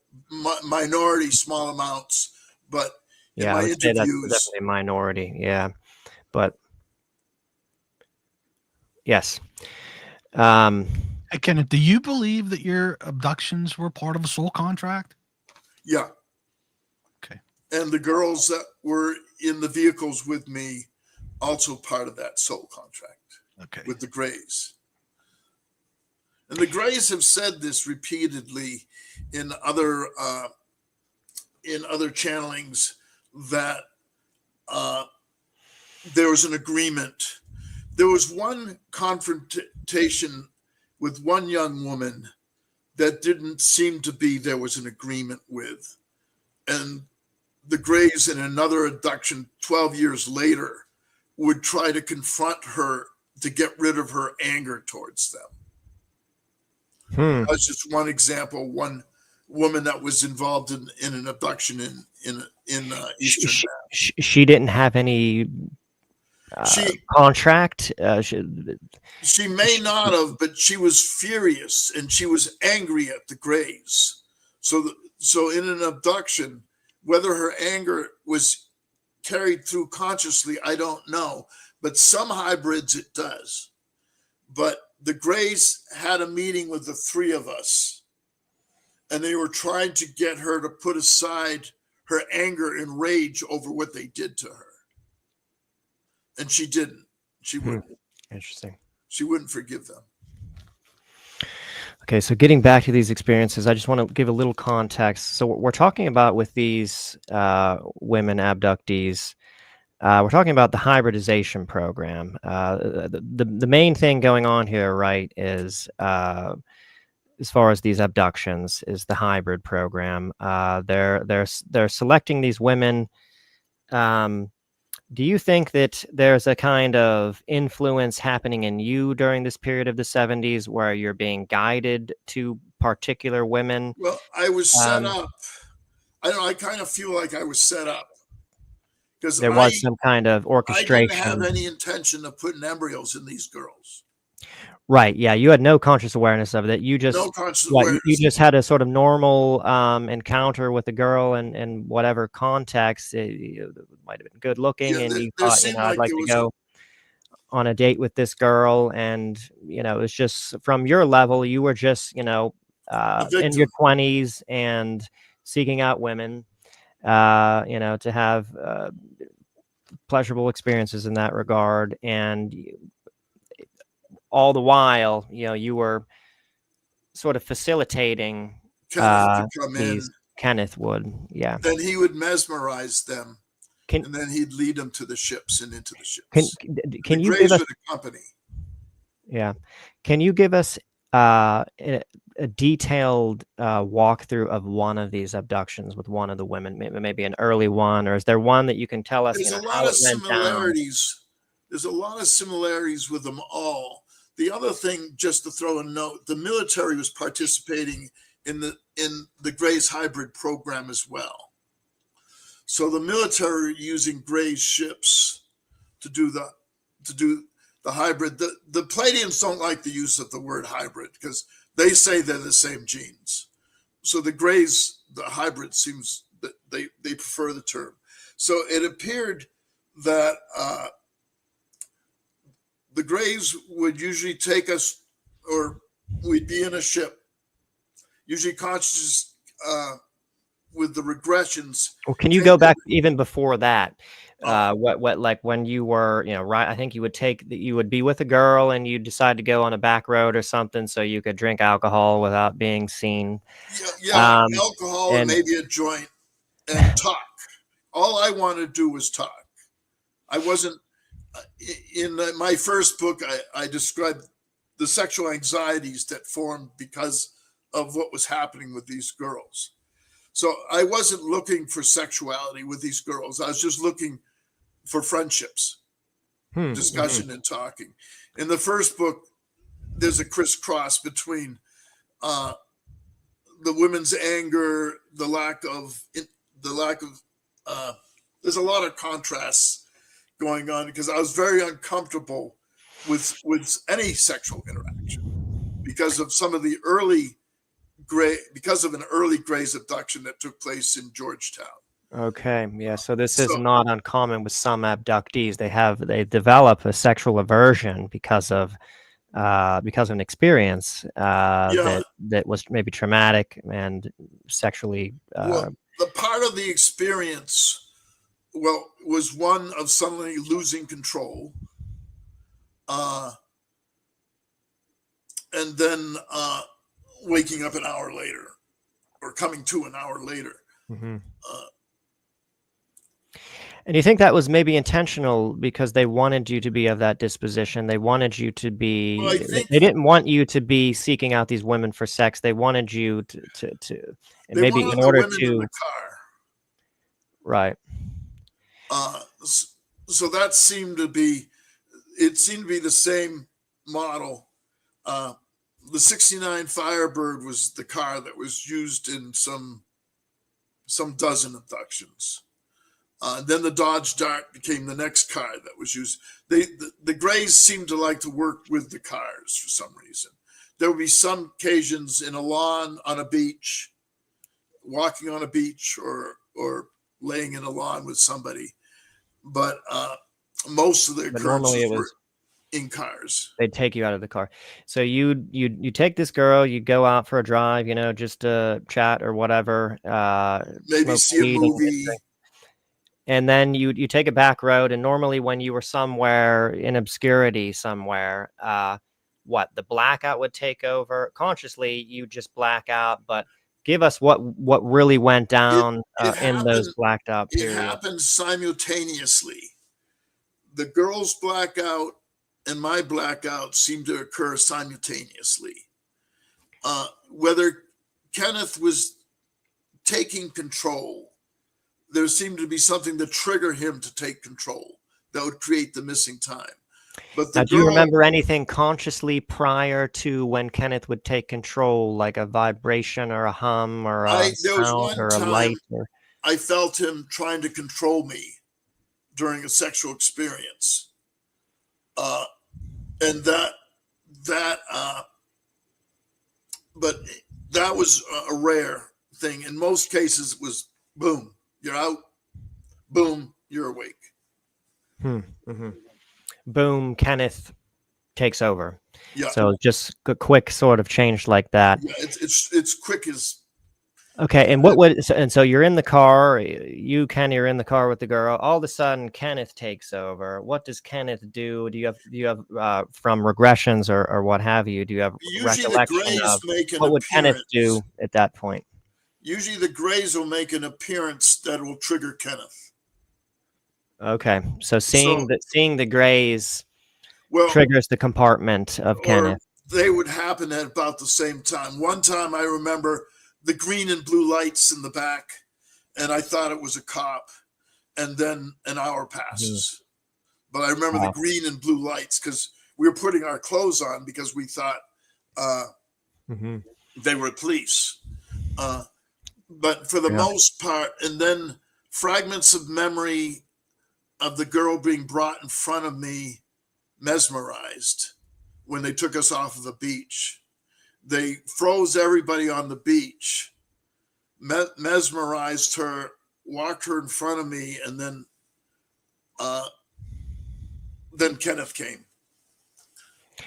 Minority, small amounts, but in my interviews, that's definitely a minority. Yeah, but yes. Hey, Kenneth, do you believe that your abductions were part of a soul contract? Yeah. Okay. And the girls that were in the vehicles with me, also part of that soul contract. Okay. With the Greys. And the Greys have said this repeatedly in other channelings, that there was an agreement. There was one confrontation with one young woman that didn't seem to be there was an agreement with. And the Greys, in another abduction 12 years later, would try to confront her to get rid of her anger towards them. That's just one example. One woman that was involved in an abduction in Eastern. She didn't have any contract. She may not have, but she was furious and she was angry at the Greys. So in an abduction, whether her anger was carried through consciously, I don't know. But some hybrids it does. But the Greys had a meeting with the three of us, and they were trying to get her to put aside her anger and rage over what they did to her. And she didn't. She wouldn't. Interesting. She wouldn't forgive them. Okay, so getting back to these experiences, I just want to give a little context. So we're talking about, with these women abductees, we're talking about the hybridization program. The main thing going on here, right, is as far as these abductions, is the hybrid program. They're selecting these women. Do you think that there's a kind of influence happening in you during this period of the 70s where you're being guided to particular women? Well, I was set up. I don't know. I kind of feel like I was set up. Because there was some kind of orchestration. I didn't have any intention of putting embryos in these girls. Right. Yeah. You had no conscious awareness of it. You just, you just had a sort of normal encounter with a girl in whatever context. It might have been good looking, and you thought, I'd like to go on a date with this girl. And, it was just from your level, you were just, in your 20s and seeking out women. to have pleasurable experiences in that regard. And all the while, you were sort of facilitating Kenneth to come these. in. Kenneth would, yeah. Then he would mesmerize them, and then he'd lead them to the ships and into the ships. Can the you Greys give us would accompany? Yeah, can you give us a detailed walkthrough of one of these abductions with one of the women, maybe an early one, or is there one that you can tell us? There's a how lot of it went down? similarities. There's a lot of similarities with them all. The other thing, just to throw a note, the military was participating in the Greys hybrid program as well. So the military using Greys ships to do the hybrid. The Pleiadians don't like the use of the word hybrid because they say they're the same genes. So the Greys, the hybrid, seems that they prefer the term. So it appeared that the Greys would usually take us, or we'd be in a ship, usually conscious with the regressions. Well, can you go back even before that? What like when you were, right? I think you would be with a girl and you decide to go on a back road or something so you could drink alcohol without being seen. Yeah, alcohol and maybe a joint and talk. All I wanted to do was talk. I wasn't in my first book. I described the sexual anxieties that formed because of what was happening with these girls. So I wasn't looking for sexuality with these girls. I was just looking for friendships, discussion, and talking. In the first book, there's a crisscross between the women's anger, the lack of. There's a lot of contrasts going on because I was very uncomfortable with any sexual interaction because of some of the early because of an early Greys abduction that took place in Georgetown. Okay, yeah. So this is not uncommon with some abductees. They develop a sexual aversion because of an experience that was maybe traumatic and sexually. Well, the part of the experience, was one of suddenly losing control, and then waking up an hour later, or coming to an hour later. Mm-hmm. And you think that was maybe intentional because they wanted you to be of that disposition? They wanted you to be. Well, they didn't want you to be seeking out these women for sex. They wanted you to maybe in order to. In the car. Right. So that seemed to be. It seemed to be the same model. The 69 Firebird was the car that was used in some dozen abductions. Then the Dodge Dart became the next car that was used. The Greys seemed to like to work with the cars for some reason. There would be some occasions in a lawn on a beach, walking on a beach, or laying in a lawn with somebody. But most of the occurrences were in cars. They'd take you out of the car. So you take this girl, you go out for a drive, just to chat or whatever. Maybe see a movie. And then you take a back road, and normally when you were somewhere in obscurity somewhere, the blackout would take over. Consciously, you just black out, but give us what really went down in those blacked out periods. It happened simultaneously. The girl's blackout and my blackout seemed to occur simultaneously. Whether Kenneth was taking control, there seemed to be something to trigger him to take control that would create the missing time. But do you remember anything consciously prior to when Kenneth would take control, like a vibration or a hum or a sound or a light? I felt him trying to control me during a sexual experience. And but that was a rare thing. In most cases, it was boom, you're out. Boom, you're awake. Mm-hmm. Boom, Kenneth takes over. Yeah. So just a quick sort of change like that. Yeah, it's quick as. Okay, and so you're in the car, you, Kenny, are in the car with the girl. All of a sudden, Kenneth takes over. What does Kenneth do? Do you have from regressions or what have you? Do you have Usually the recollection Greys of make an what would Kenneth do appearance. at that point? Usually the Greys will make an appearance that will trigger Kenneth. Okay, so So, seeing the Greys well, triggers the compartment of or Kenneth. they would happen at about the same time. One time I remember the green and blue lights in the back, and I thought it was a cop, and then an hour passes. But I remember the Wow. green and blue lights because we were putting our clothes on because we thought they were police. But for the most part, and then fragments of memory of the girl being brought in front of me, mesmerized, when they took us off of the beach. They froze everybody on the beach, mesmerized her, walked her in front of me, and then Kenneth came,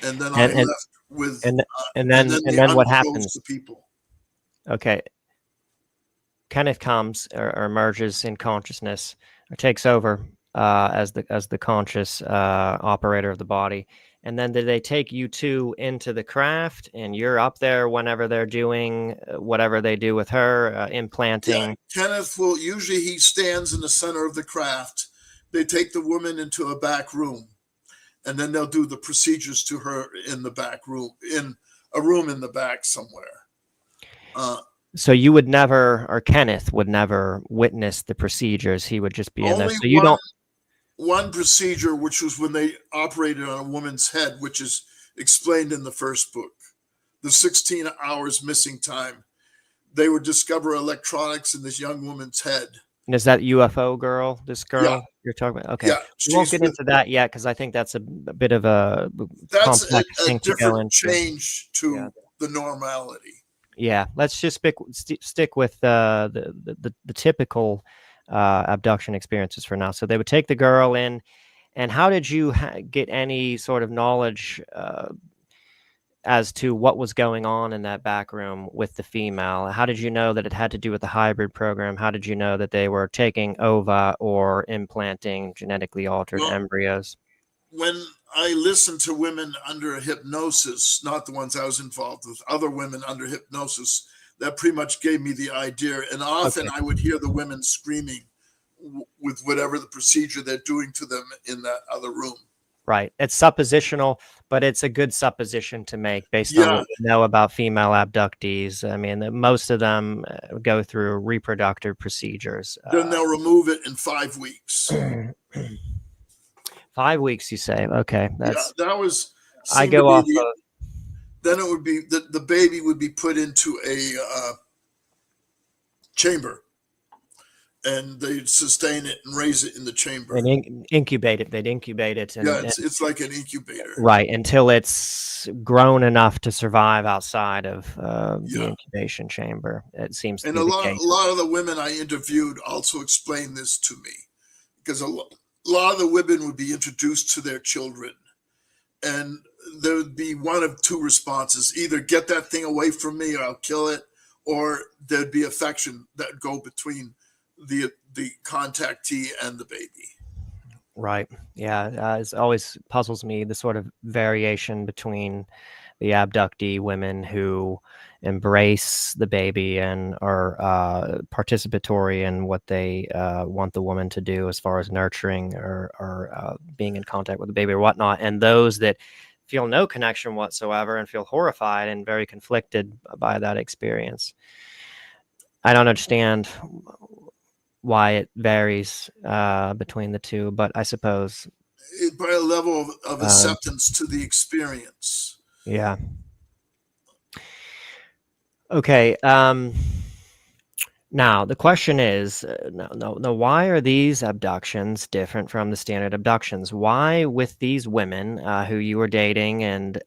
and then I left with, and then then they what unclosed happens? the people. Okay, Kenneth comes or emerges in consciousness or takes over as the conscious operator of the body. And then did they take you two into the craft, and you're up there whenever they're doing whatever they do with her, implanting? Yeah, Kenneth will usually, he stands in the center of the craft. They take the woman into a back room, and then they'll do the procedures to her in the back room, in a room in the back somewhere. So you would never, or Kenneth would never witness the procedures. He would just be in there. Only So you don't. One procedure, which was when they operated on a woman's head, which is explained in the first book, the 16 hours missing time. They would discover electronics in this young woman's head. And is that UFO girl? This girl you're talking about? Okay, Yeah, we won't get into that yet because I think that's a bit of a complex a thing to go different into. change to the normality. Yeah, let's just stick with the typical abduction experiences for now. So they would take the girl in, and how did you get any sort of knowledge as to what was going on in that back room with the female? How did you know that it had to do with the hybrid program? How did you know that they were taking ova or implanting genetically altered embryos? When I listened to women under hypnosis, not the ones I was involved with, other women under hypnosis, that pretty much gave me the idea. And often I would hear the women screaming with whatever the procedure they're doing to them in that other room. Right. It's suppositional, but it's a good supposition to make based on what you know about female abductees. I mean, most of them go through reproductive procedures. Then they'll remove it in 5 weeks. 5 weeks, you say? Okay, that was. I go off of. Then it would be the baby would be put into a chamber, and they'd sustain it and raise it in the chamber. And incubate it. They'd incubate it. And, it's like an incubator. Right, until it's grown enough to survive outside of the incubation chamber. It seems to be the case. case. A lot of the women I interviewed also explained this to me, because a lot of the women would be introduced to their children, and there would be one of two responses: either get that thing away from me or I'll kill it, or there'd be affection that would go between the contactee and the baby. Right. Yeah. It always puzzles me, the sort of variation between the abductee women who embrace the baby and are participatory in what they want the woman to do as far as nurturing or being in contact with the baby or whatnot, and those that feel no connection whatsoever and feel horrified and very conflicted by that experience. I don't understand why it varies between the two, but I suppose by a level of acceptance to the experience. Yeah. Okay. Now the question is, no, why are these abductions different from the standard abductions? Why, with these women who you were dating and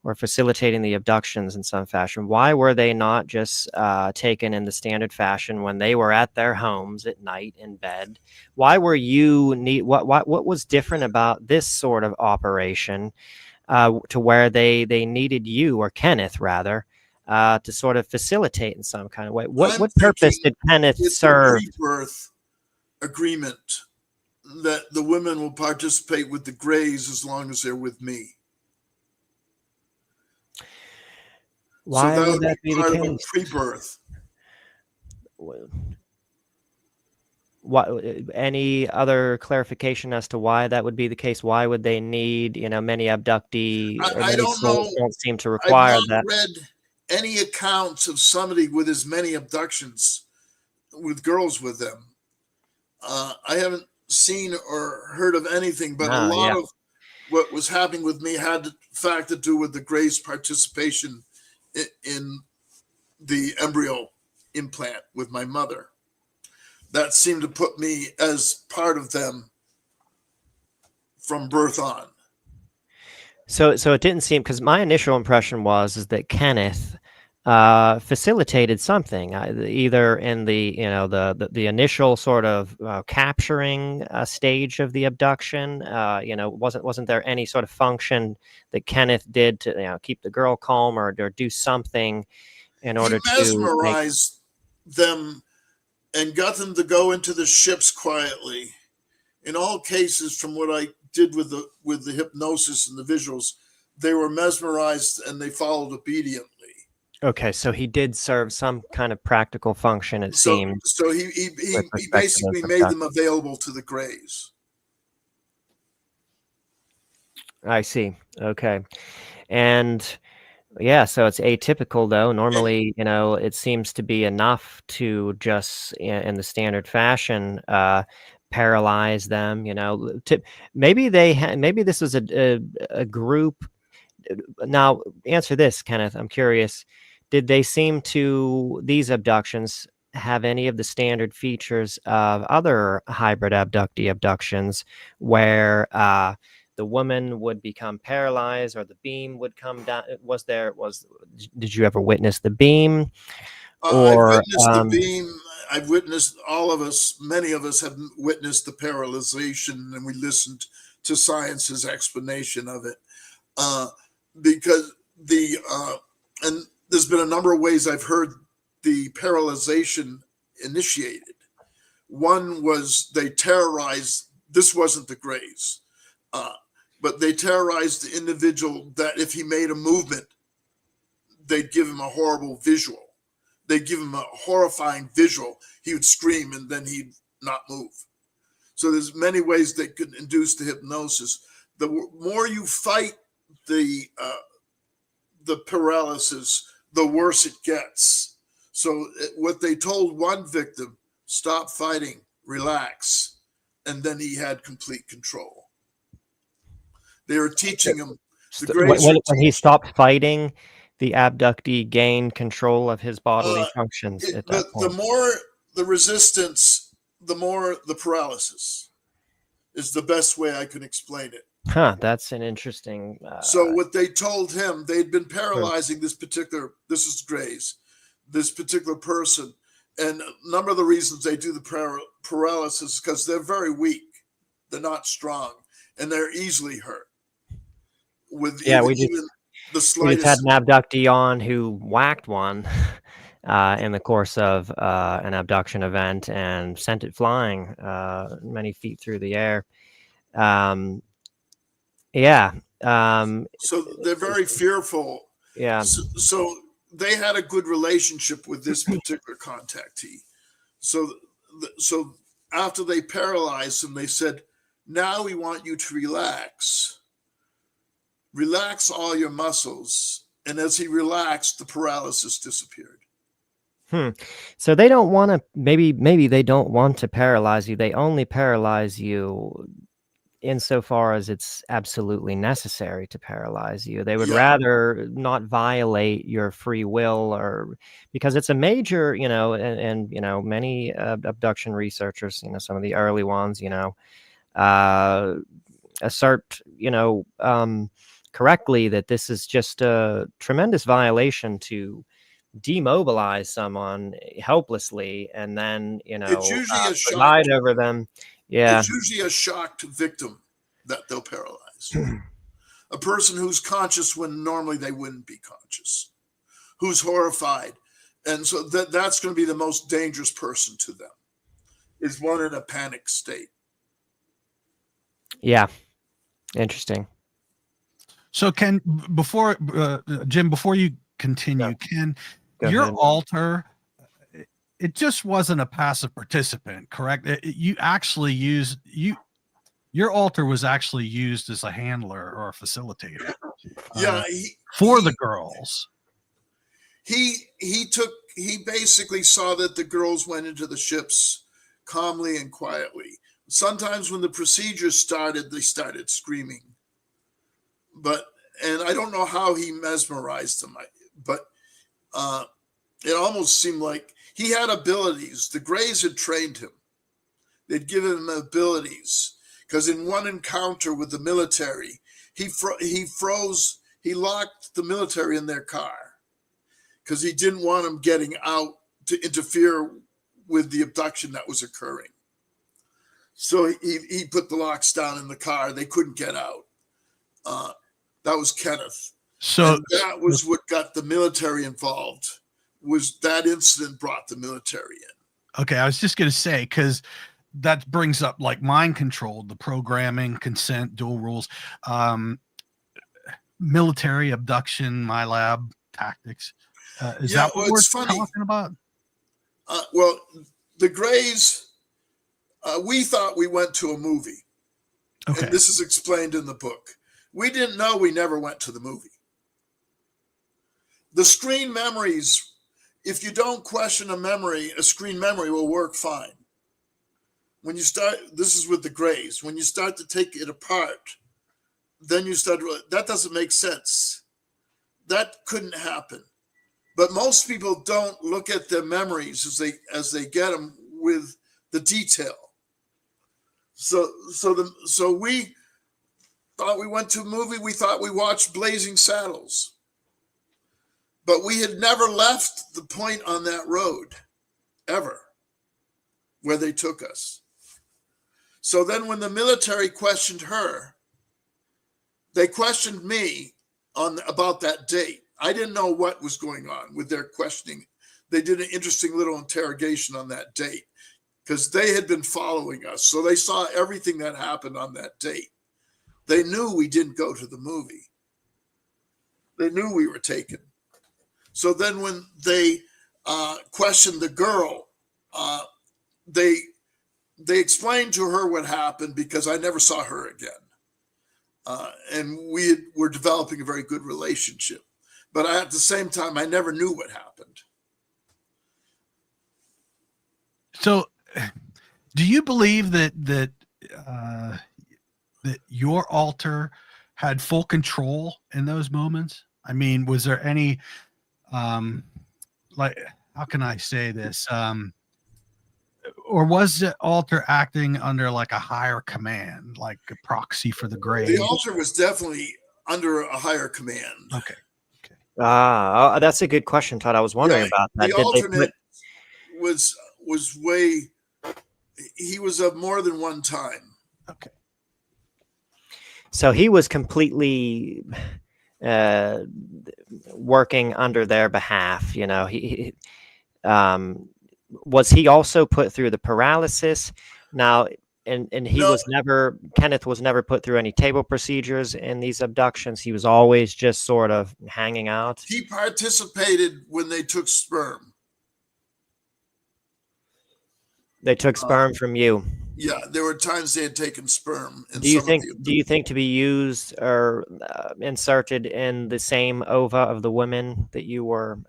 were facilitating the abductions in some fashion, why were they not just taken in the standard fashion when they were at their homes at night in bed? Why were you what was different about this sort of operation to where they needed you, or Kenneth rather, to sort of facilitate in some kind of way. I'm What purpose thinking did Kenneth it's serve? a pre-birth agreement that the women will participate with the Greys as long as they're with me. Why so that would that be the part of a case? pre-birth. What, any other clarification as to why that would be the case? Why would they need, many abductee or I many don't souls know. don't seem to I've require not that? read any accounts of somebody with as many abductions with girls with them. I haven't seen or heard of anything, but a lot of what was happening with me had in fact to do with the Greys' participation in the embryo implant with my mother. That seemed to put me as part of them from birth on. So it didn't seem, because my initial impression is that Kenneth facilitated something, either in the the initial sort of capturing stage of the abduction. Wasn't there any sort of function that Kenneth did to keep the girl calm or do something in order He to make... mesmerized them and got them to go into the ships quietly. In all cases, from what I did with the hypnosis and the visuals, they were mesmerized and they followed obediently. Okay, so he did serve some kind of practical function, it seemed. So he basically made them available to the Greys. I see. Okay. And yeah, so it's atypical though. Normally, it seems to be enough to just, in the standard fashion, paralyze them. Maybe maybe this is a group. Now, answer this, Kenneth. I'm curious. Did they seem to, these abductions, have any of the standard features of other hybrid abductee abductions where the woman would become paralyzed or the beam would come down? Did you ever witness the beam? I've witnessed the beam. I've witnessed, many of us have witnessed the paralyzation, and we listened to science's explanation of it. Because and there's been a number of ways I've heard the paralyzation initiated. One was they terrorized, this wasn't the Greys, but they terrorized the individual that if he made a movement, they'd give him a horrible visual. They'd give him a horrifying visual. He would scream and then he'd not move. So there's many ways they could induce the hypnosis. The more you fight the paralysis, the worse it gets. So what they told one victim, stop fighting, relax, and then he had complete control. They were teaching him. When he stopped fighting, the abductee gained control of his bodily functions at that point. The more the resistance, the more the paralysis is the best way I can explain it. Huh, that's an interesting... So what they told him, they'd been paralyzing this is Greys, this particular person. And a number of the reasons they do the paralysis is because they're very weak. They're not strong. And they're easily hurt. With even the slightest... We just had an abductee on who whacked one in the course of an abduction event and sent it flying many feet through the air. So they're very fearful. Yeah. So they had a good relationship with this particular contactee. So after they paralyzed him, they said, now we want you to relax. Relax all your muscles. And as he relaxed, the paralysis disappeared. So they don't want to, maybe they don't want to paralyze you. They only paralyze you insofar as it's absolutely necessary to paralyze you. They would rather not violate your free will, or because it's a major, and many abduction researchers, some of the early ones, assert, correctly that this is just a tremendous violation to demobilize someone helplessly and then, it's usually preside over them. Yeah. It's usually a shocked victim that they'll paralyze. A person who's conscious when normally they wouldn't be conscious. who's horrified. And so that's going to be the most dangerous person to them, is one in a panic state. Yeah. Interesting. So Ken, before Jim, before you continue, Ken, Go your ahead. altar, it just wasn't a passive participant, correct? You actually used your altar was actually used as a handler or a facilitator. Yeah, for the girls. He basically saw that the girls went into the ships calmly and quietly. Sometimes when the procedures started, they started screaming. And I don't know how he mesmerized them, but it almost seemed like he had abilities. The Greys had trained him. They'd given him abilities, because in one encounter with the military, he locked the military in their car because he didn't want them getting out to interfere with the abduction that was occurring. So he put the locks down in the car. They couldn't get out. That was Kenneth. So and that was what got the military involved. Was that incident brought the military in? Okay, I was just going to say, because that brings up like mind control, the programming, consent, dual rules, military abduction, my lab tactics. Is that what we're talking about? Well, the Greys, we thought we went to a movie. Okay. And this is explained in the book. We didn't know we never went to the movie. The screen memories, if you don't question a screen memory will work fine. When you start, this is with the Greys, when you start to take it apart, then you start, that doesn't make sense. That couldn't happen. But most people don't look at their memories as they get them with the detail. So we thought we went to a movie. We thought we watched Blazing Saddles, but we had never left the point on that road ever where they took us. So then when the military questioned her, they questioned me about that date. I didn't know what was going on with their questioning. They did an interesting little interrogation on that date because they had been following us. So they saw everything that happened on that date. They knew we didn't go to the movie. They knew we were taken. So then when they questioned the girl, they explained to her what happened because I never saw her again. And we were developing a very good relationship. But at the same time, I never knew what happened. So do you believe that your altar had full control in those moments? I mean, was there any, like, how can I say this? Or was the altar acting under like a higher command, like a proxy for the Greys? The altar was definitely under a higher command. Okay. That's a good question, Todd. I was wondering about that. The alternate was way, he was of more than one time. Okay. So he was completely working under their behalf. You know, he was he also put through the paralysis? Now, and Kenneth was never put through any table procedures in these abductions. He was always just sort of hanging out. He participated when they took sperm. They took sperm from you. Yeah, there were times they had taken sperm. Do you think to be used or inserted in the same ova of the women that you were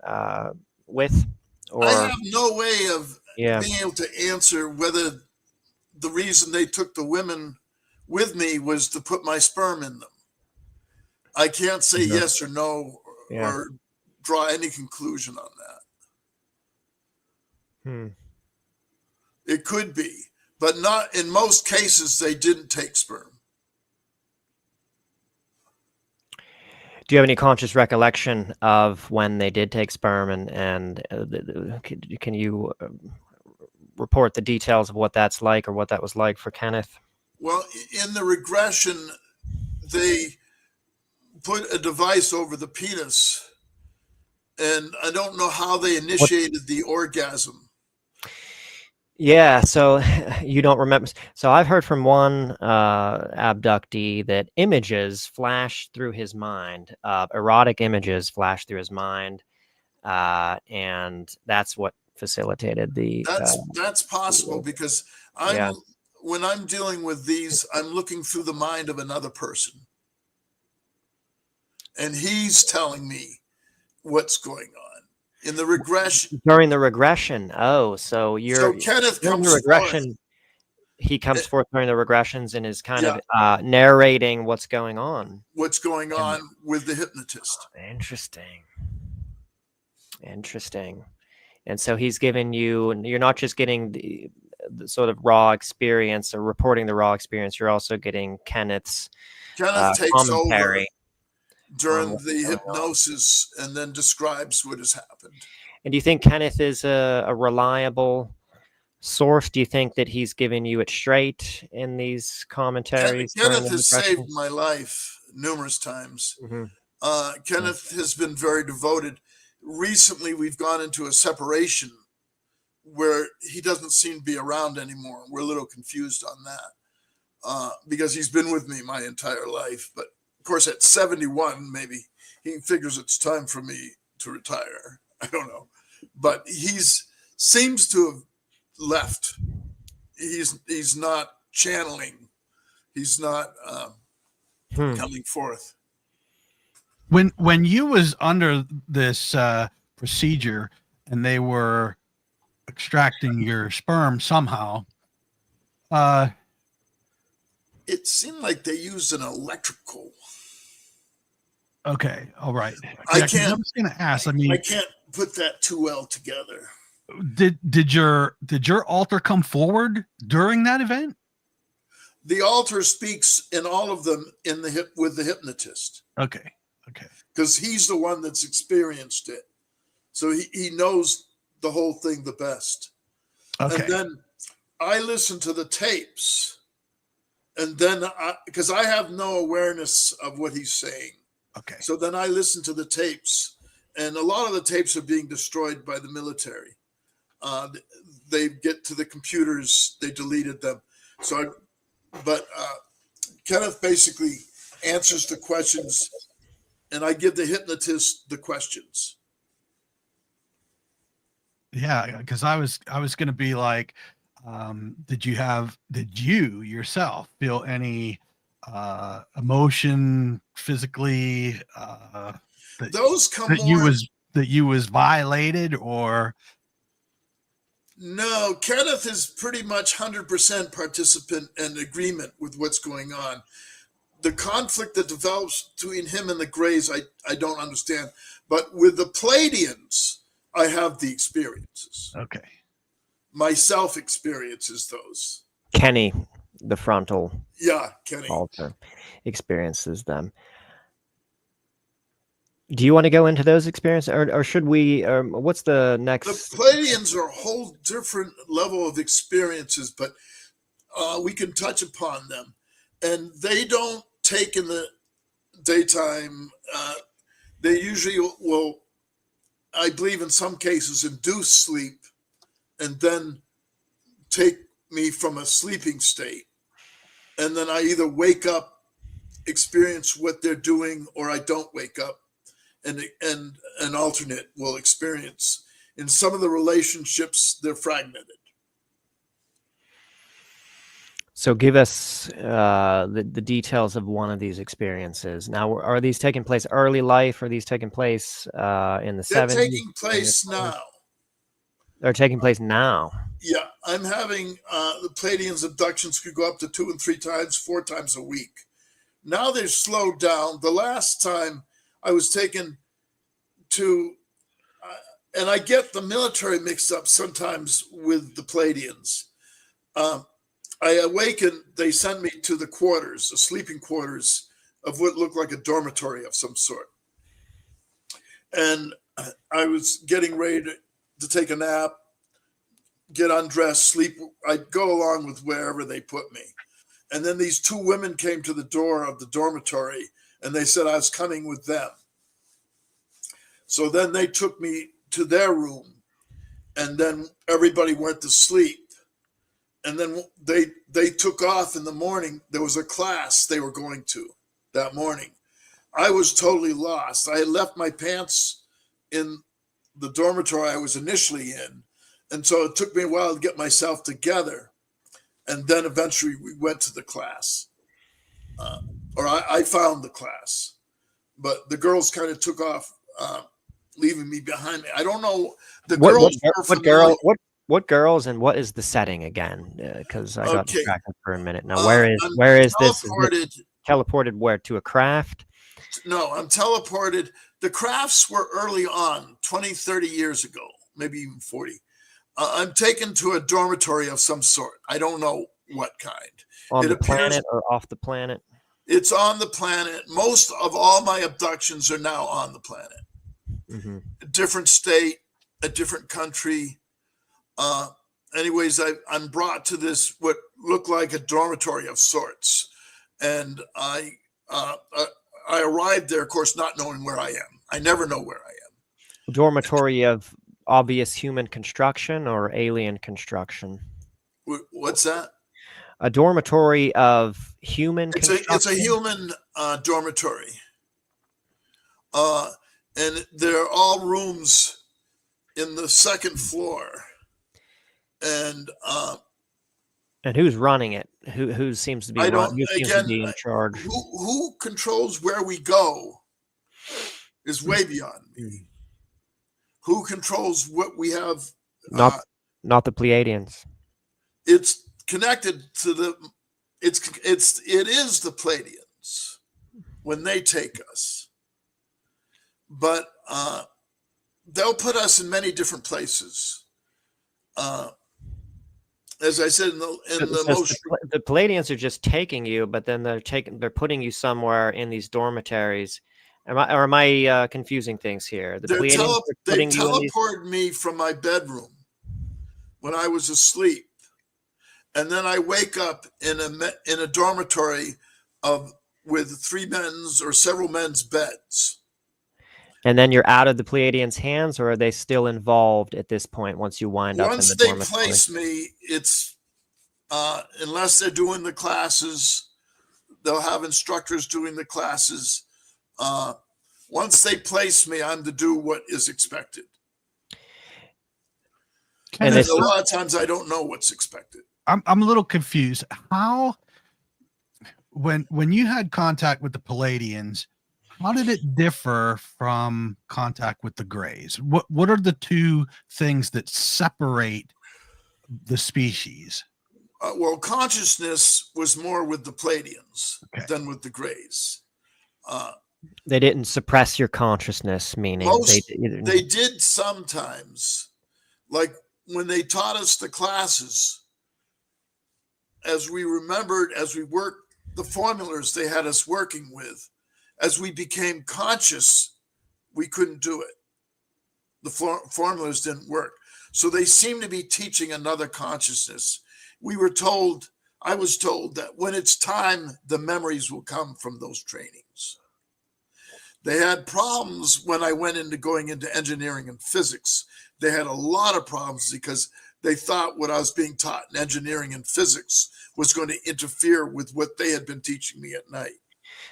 with? Or I have no way of being able to answer whether the reason they took the women with me was to put my sperm in them. I can't say yes or no or draw any conclusion on that. It could be, but not in most cases. They didn't take sperm. Do you have any conscious recollection of when they did take sperm, and can you report the details of what that's like or what that was like for Kenneth? Well, in the regression, they put a device over the penis and I don't know how they initiated the orgasm. Yeah, so you don't remember. So I've heard from one abductee that images flash through his mind, erotic images flash through his mind, and that's what facilitated the. That's possible, because Yeah. when I'm dealing with these, I'm looking through the mind of another person, and he's telling me what's going on in the regression. During the regression. Oh, so So Kenneth during the comes regression. forth. He comes forth during the regressions and is kind Yeah. of narrating what's going on. What's going on with the hypnotist. Interesting. And so he's giving you, and you're not just getting the sort of raw experience or reporting the raw experience, you're also getting Kenneth Takes commentary over during the hypnosis and then describes what has happened. And do you think Kenneth is a reliable source? Do you think that he's giving you it straight in these commentaries? Kenneth has saved my life numerous times. Mm-hmm. Kenneth has been very devoted. Recently, we've gone into a separation where he doesn't seem to be around anymore. We're a little confused on that because he's been with me my entire life. But of course, at 71, maybe he figures it's time for me to retire. I don't know. But seems to have left. He's not channeling. He's not coming forth. When you was under this procedure and they were extracting your sperm somehow, it seemed like they used an electrical. Okay, all right. I was going to ask. I mean, I can't put that too well together. Did your alter come forward during that event? The alter speaks in all of them with the hypnotist. Okay. Because he's the one that's experienced it, so he knows the whole thing the best. Okay. And then I listen to the tapes, and then because I have no awareness of what he's saying. Okay. So then I listen to the tapes, and a lot of the tapes are being destroyed by the military. They get to the computers, they deleted them. But Kenneth basically answers the questions, and I give the hypnotist the questions. Yeah, because I was going to be like, did you yourself feel any emotion physically those come that you was violated? Or no? Kenneth is pretty much 100% participant and agreement with what's going on. The conflict that develops between him and the Greys, I don't understand. But with the Pleiadians, I have the experiences. Okay. Myself experiences those. Kenny, the frontal. Yeah, Kenny. Alter experiences them. Do you want to go into those experiences, or should we? What's the next? The Pleiadians are a whole different level of experiences, but we can touch upon them. And they don't take in the daytime. They usually will, I believe in some cases, induce sleep and then take me from a sleeping state. And then I either wake up, experience what they're doing, or I don't wake up, and an alternate will experience. In some of the relationships, they're fragmented. So give us the details of one of these experiences. Now, are these taking place early life? Or are these taking place in the 70s? They're taking place now. They're taking place now. Yeah, I'm having the Pleiadians abductions could go up to 2 and 3 times, 4 times a week. Now they've slowed down. The last time I was taken to, and I get the military mixed up sometimes with the Pleiadians. I awakened, they sent me to the quarters, the sleeping quarters of what looked like a dormitory of some sort. And I was getting ready to take a nap, get undressed, sleep. I'd go along with wherever they put me. And then these 2 women came to the door of the dormitory, and they said I was coming with them. So then they took me to their room, and then everybody went to sleep. And then they took off in the morning. There was a class they were going to that morning. I was totally lost. I had left my pants in the dormitory I was initially in. And so it took me a while to get myself together. And then eventually we went to the class. I found the class. But the girls kind of took off, leaving me behind me. I don't know. The girls were familiar. What girls, and what is the setting again? Because I got distracted for a minute. Now, where is this? Teleported where? To a craft? No, I'm teleported. The crafts were early on, 20, 30 years ago, maybe even 40. I'm taken to a dormitory of some sort. I don't know what kind. On the planet or off the planet? It's on the planet. Most of all my abductions are now on the planet. Mm-hmm. A different state, a different country. Anyways, I'm brought to this, what looked like a dormitory of sorts. And I arrived there, of course, not knowing where I am. I never know where I am. Dormitory of obvious human construction or alien construction? What's that? A dormitory of human construction? It's a human dormitory. And they're all rooms in the second floor. And who's running it? Who seems to be in charge? Who controls where we go is way beyond me. Who controls what we have? Not the Pleiadians. It's connected to the. It is the Pleiadians when they take us, but they'll put us in many different places. As I said, the Pleiadians are just taking you, but then they're putting you somewhere in these dormitories. Am I confusing things here? They teleported me from my bedroom when I was asleep, and then I wake up in a dormitory with three men's or several men's beds. And then you're out of the Pleiadians' hands, or are they still involved at this point once you wind up in the dormitory? Once they place me, it's unless they're doing the classes, they'll have instructors doing the classes. Once they place me, I'm to do what is expected. And a lot of times I don't know what's expected. I'm a little confused. How, when you had contact with the Pleiadians, how did it differ from contact with the Greys? What are the two things that separate the species? Well, consciousness was more with the Pleiadians than with the Greys. They didn't suppress your consciousness, meaning they did sometimes. Like when they taught us the classes, as we remembered, as we worked the formulas they had us working with, as we became conscious, we couldn't do it. The formulas didn't work. So they seemed to be teaching another consciousness. I was told that when it's time, the memories will come from those trainings. They had problems when I went into going into engineering and physics. They had a lot of problems because they thought what I was being taught in engineering and physics was going to interfere with what they had been teaching me at night.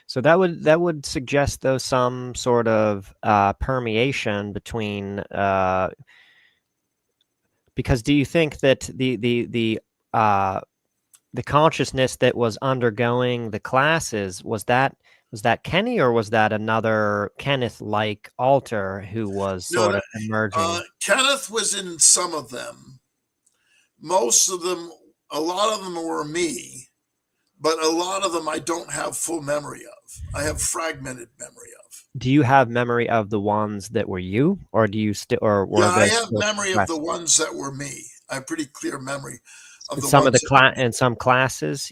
So that would suggest, though, some sort of permeation between. Because do you think that the consciousness that was undergoing the classes was that Kenny, or was that another Kenneth-like alter who was sort of emerging? Kenneth was in some of them. Most of them, a lot of them were me. But a lot of them I don't have full memory of. I have fragmented memory of. Do you have memory of the ones that were you, or do you still? I have memory of the ones that were me. I have pretty clear memory of in some classes.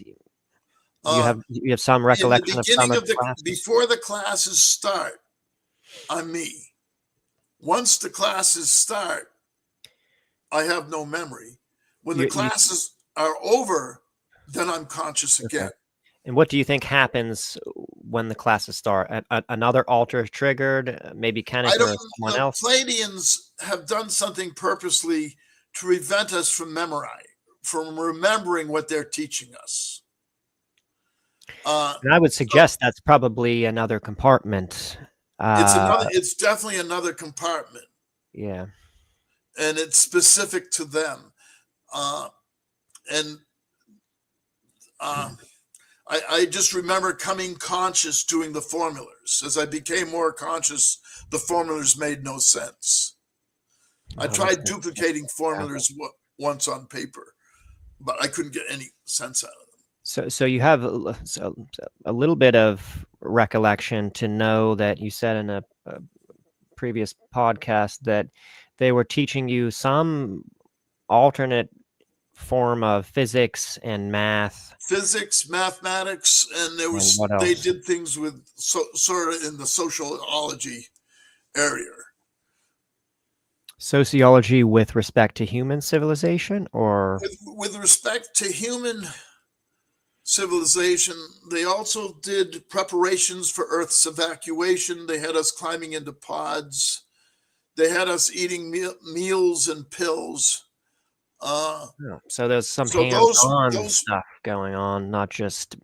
You have some recollection of some of the classes. Before the classes start, I'm me. Once the classes start, I have no memory. When the classes are over, then I'm conscious again. And what do you think happens when the classes start? Another altar is triggered, maybe Kenneth or someone else? Pleiadians have done something purposely to prevent us from remembering what they're teaching us. And I would suggest that's probably another compartment. It's definitely another compartment. Yeah. And it's specific to them. I just remember coming conscious doing the formulas. As I became more conscious, the formulas made no sense. I tried duplicating formulas once on paper, but I couldn't get any sense out of them. So you have a little bit of recollection to know that you said in a previous podcast that they were teaching you some alternate form of physics and math. Physics, mathematics, and they did things with sort of in the sociology area. Sociology with respect to human civilization, or with respect to human civilization, they also did preparations for Earth's evacuation. They had us climbing into pods. They had us eating meals and pills. So there's some hands-on stuff going on, not just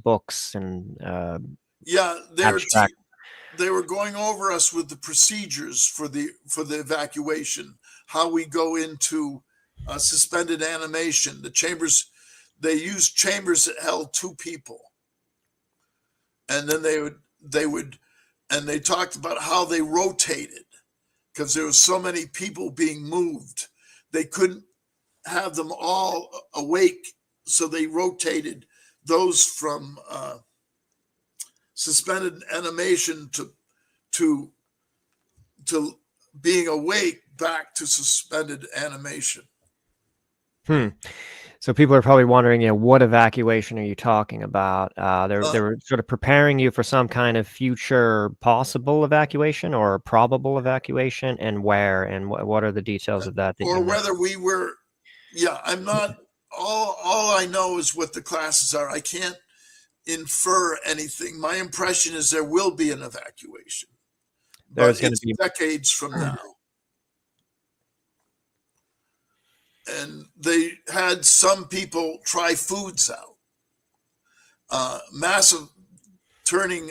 books and they were going over us with the procedures for the evacuation, how we go into suspended animation. The chambers, they used chambers that held 2 people, and then they talked about how they rotated because there were so many people being moved. They couldn't have them all awake, so they rotated those from suspended animation to being awake back to suspended animation. So people are probably wondering, what evacuation are you talking about? They were sort of preparing you for some kind of future possible evacuation or probable evacuation, and where, and what are the details of that? Or whether we were, I'm not, all I know is what the classes are. I can't infer anything. My impression is there will be an evacuation. There's going to be decades from now. And they had some people try foods out. Massive turning.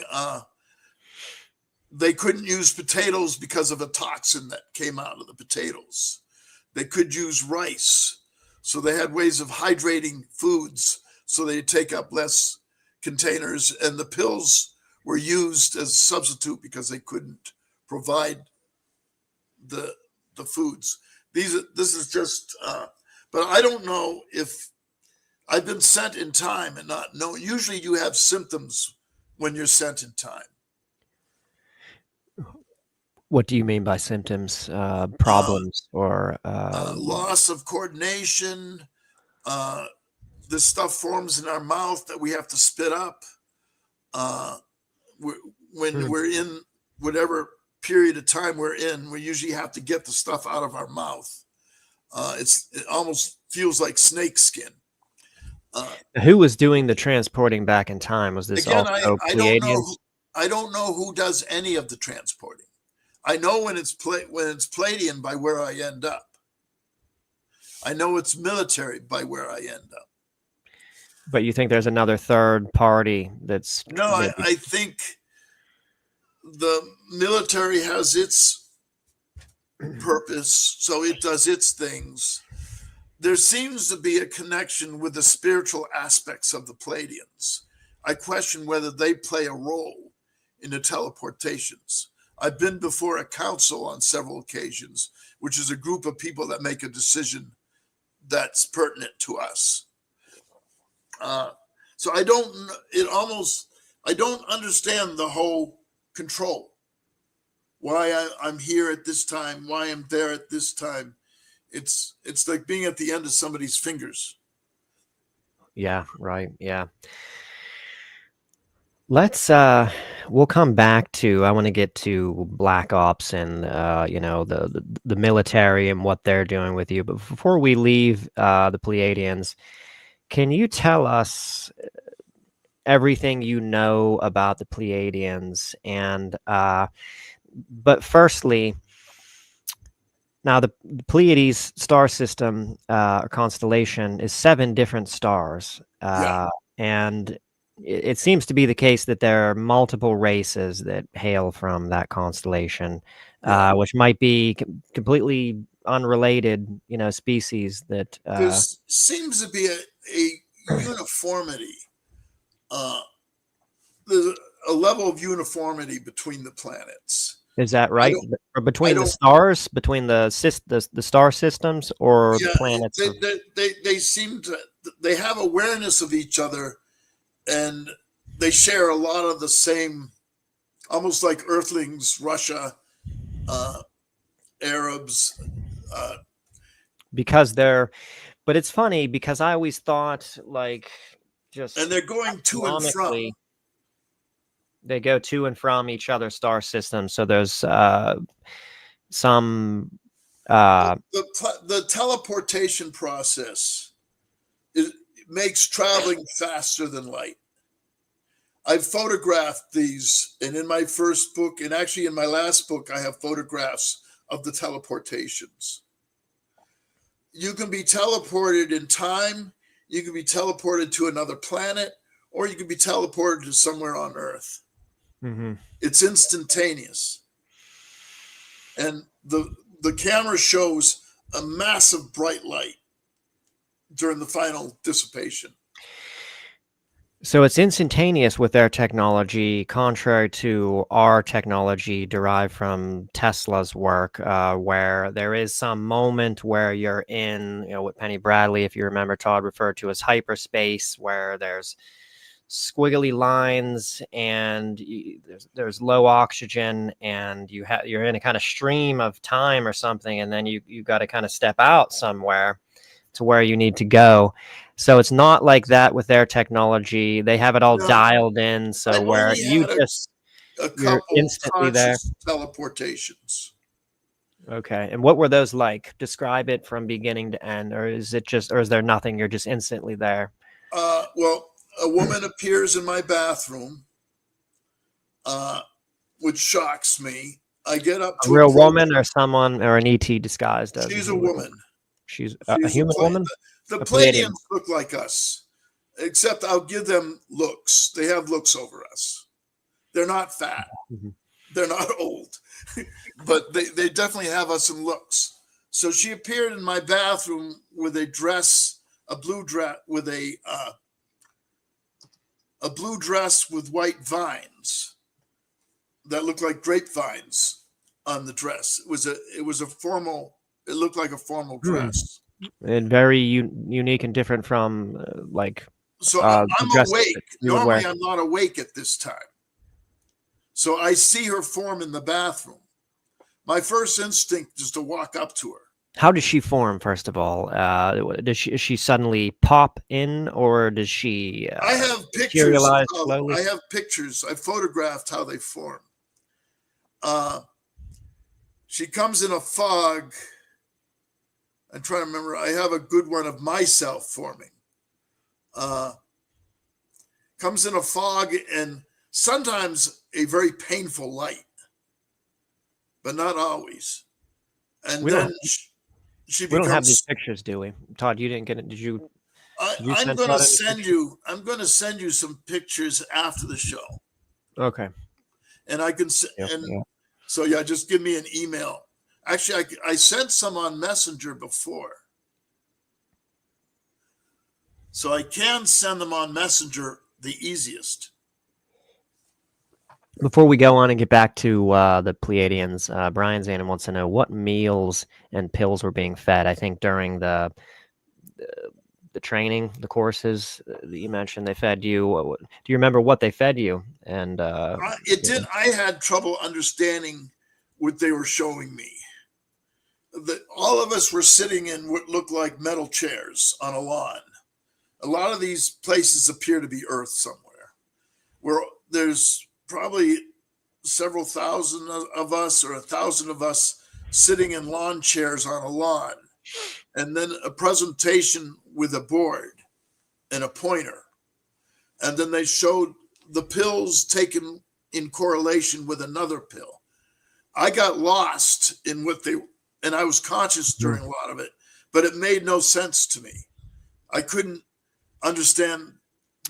They couldn't use potatoes because of a toxin that came out of the potatoes. They could use rice. So they had ways of hydrating foods so they take up less containers. And the pills were used as a substitute because they couldn't provide the foods. This is just, but I don't know if I've been sent in time and not know. Usually you have symptoms when you're sent in time. What do you mean by symptoms? Problems or loss of coordination? This stuff forms in our mouth that we have to spit up. When we're in whatever period of time we're in, we usually have to get the stuff out of our mouth. It almost feels like snake skin. Who was doing the transporting back in time? Was this again? Also Pleiadians? I don't know who does any of the transporting. I know when it's Pleiadian by where I end up. I know it's military by where I end up. But you think there's another third party that's... No, I think the military has its purpose, so it does its things. There seems to be a connection with the spiritual aspects of the Pleiadians. I question whether they play a role in the teleportations. I've been before a council on several occasions, which is a group of people that make a decision that's pertinent to us. So I don't understand the whole control. Why I'm here at this time, why I'm there at this time. It's like being at the end of somebody's fingers. Yeah, right. Yeah. We'll come back to, I want to get to Black Ops and, the military and what they're doing with you. But before we leave the Pleiadians, can you tell us everything you know about the Pleiadians. And but firstly, now the Pleiades star system or constellation is 7 different stars, and it seems to be the case that there are multiple races that hail from that constellation, which might be completely unrelated, species that. There seems to be a uniformity. There's a level of uniformity between the planets. Is that right? Or between the stars, between the star systems, or the planets? They seem to. They have awareness of each other, and they share a lot of the same, almost like Earthlings, Russia, Arabs. Because they're, but it's funny because I always thought and they're going to and from. They go to and from each other's star systems. So there's some the teleportation process makes traveling faster than light. I've photographed these, and in my first book, and actually in my last book, I have photographs of the teleportations. You can be teleported in time, you can be teleported to another planet, or you can be teleported to somewhere on Earth. Mm-hmm. It's instantaneous. And the camera shows a massive bright light during the final dissipation. So it's instantaneous with their technology, contrary to our technology derived from Tesla's work, where there is some moment where you're in, what Penny Bradley, if you remember, Todd referred to as hyperspace, where there's squiggly lines and there's low oxygen, and you're in a kind of stream of time or something, and then you got to kind of step out somewhere to where you need to go. So it's not like that with their technology. They have it all dialed in. So I've where you you're instantly there. Teleportations. Okay. And what were those like? Describe it from beginning to end, or is there nothing? You're just instantly there. Well, a woman appears in my bathroom, which shocks me. I get up to a real woman or someone or an ET disguised as. She's a woman. She's a human woman? The Pleiadians look like us, except I'll give them looks. They have looks over us. They're not fat. Mm-hmm. They're not old, but they definitely have us in looks. So she appeared in my bathroom with a dress, a blue dress with a blue dress with white vines that looked like grapevines on the dress. It was a formal. It looked like a formal dress. And very unique and different from So I'm awake. Normally, I'm not awake at this time. So I see her form in the bathroom. My first instinct is to walk up to her. How does she form, first of all? Does she suddenly pop in, or does she I have pictures. materialize slowly? I have pictures. I photographed how they form. She comes in a fog. I'm trying to remember. I have a good one of myself forming. Comes in a fog and sometimes a very painful light, but not always. And we then she becomes. We don't have these pictures, do we? Todd, you didn't get it. Did you? I'm going to send you. I'm going to send you some pictures after the show. Okay. And I can. So yeah, just give me an email. Actually, I sent some on Messenger before. So I can send them on Messenger the easiest. Before we go on and get back to the Pleiadians, Brian Zanin wants to know what meals and pills were being fed. I think during the training, the courses that you mentioned, they fed you. Do you remember what they fed you? And I had trouble understanding what they were showing me. All of us were sitting in what looked like metal chairs on a lawn. A lot of these places appear to be Earth somewhere, where there's probably several thousand of us or 1,000 of us sitting in lawn chairs on a lawn, and then a presentation with a board and a pointer. and then they showed the pills taken in correlation with another pill. I got lost in what they, and I was conscious during a lot of it, but it made no sense to me. I couldn't understand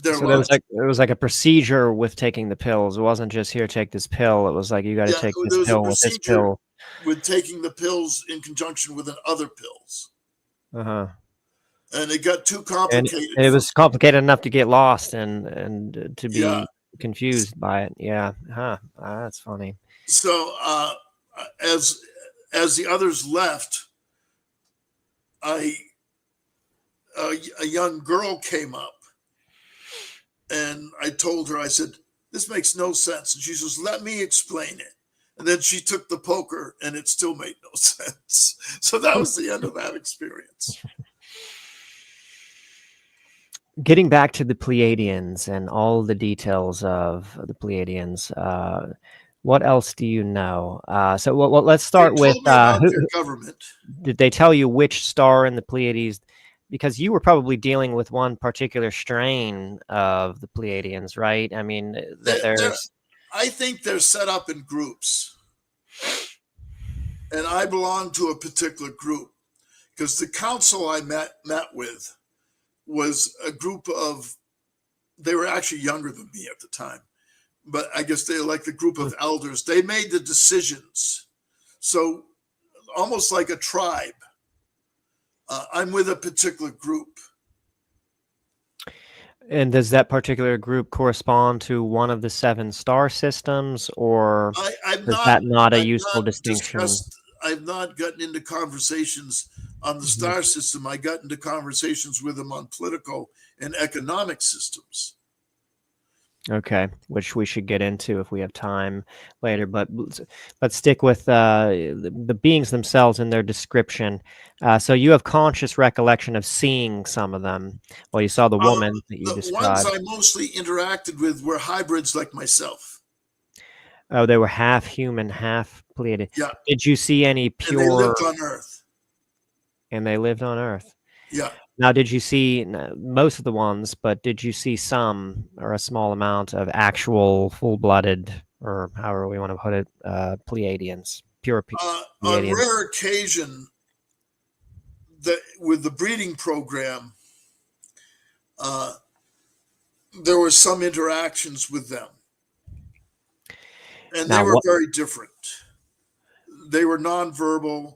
their logic. There was like a procedure with taking the pills. It wasn't just here, take this pill. It was like you got to take this pill with this pill. With taking the pills in conjunction with other pills. Uh-huh. And it got too complicated. And it was complicated enough to get lost and to be confused by it. Yeah. Huh. That's funny. So as the others left, a young girl came up, and I told her, I said, this makes no sense. And she says, let me explain it. And then she took the poker, and it still made no sense. So that was the end of that experience. Getting back to the Pleiadians and all the details of the Pleiadians, what else do you know? So let's start with their government. Did they tell you which star in the Pleiades? Because you were probably dealing with one particular strain of the Pleiadians, right? I mean, I think they're set up in groups. And I belong to a particular group, because the council I met with was a group of, they were actually younger than me at the time, but I guess they were like the group of elders. They made the decisions. So almost like a tribe. I'm with a particular group. And does that particular group correspond to one of the 7 star systems, or is that not a useful distinction? I've not gotten into conversations on the star system. I got into conversations with them on political and economic systems. Okay, which we should get into if we have time later. But let's stick with the beings themselves and their description. So you have conscious recollection of seeing some of them. Well, you saw the woman that you described. The ones I mostly interacted with were hybrids like myself. Oh, they were half human, half Pleiadian. Yeah. Did you see any pure? And they lived on Earth. And they lived on Earth. Yeah. Now, did you see most of the ones, but did you see some or a small amount of actual full-blooded, or however we want to put it, Pleiadians, pure Pleiadians? On rare occasion, with the breeding program, there were some interactions with them. And they were very different. They were nonverbal.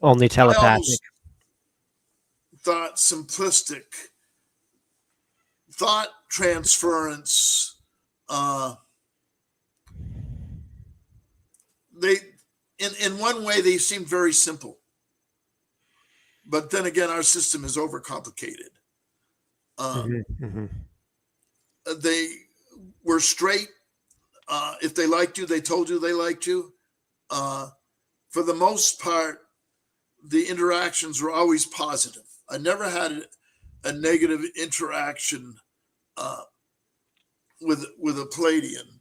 Only telepathic. Thought simplistic, thought transference. They, in one way, they seem very simple, but then again, our system is overcomplicated. They were straight. If they liked you, they told you they liked you. For the most part, the interactions were always positive. I never had a negative interaction with a Pleiadian.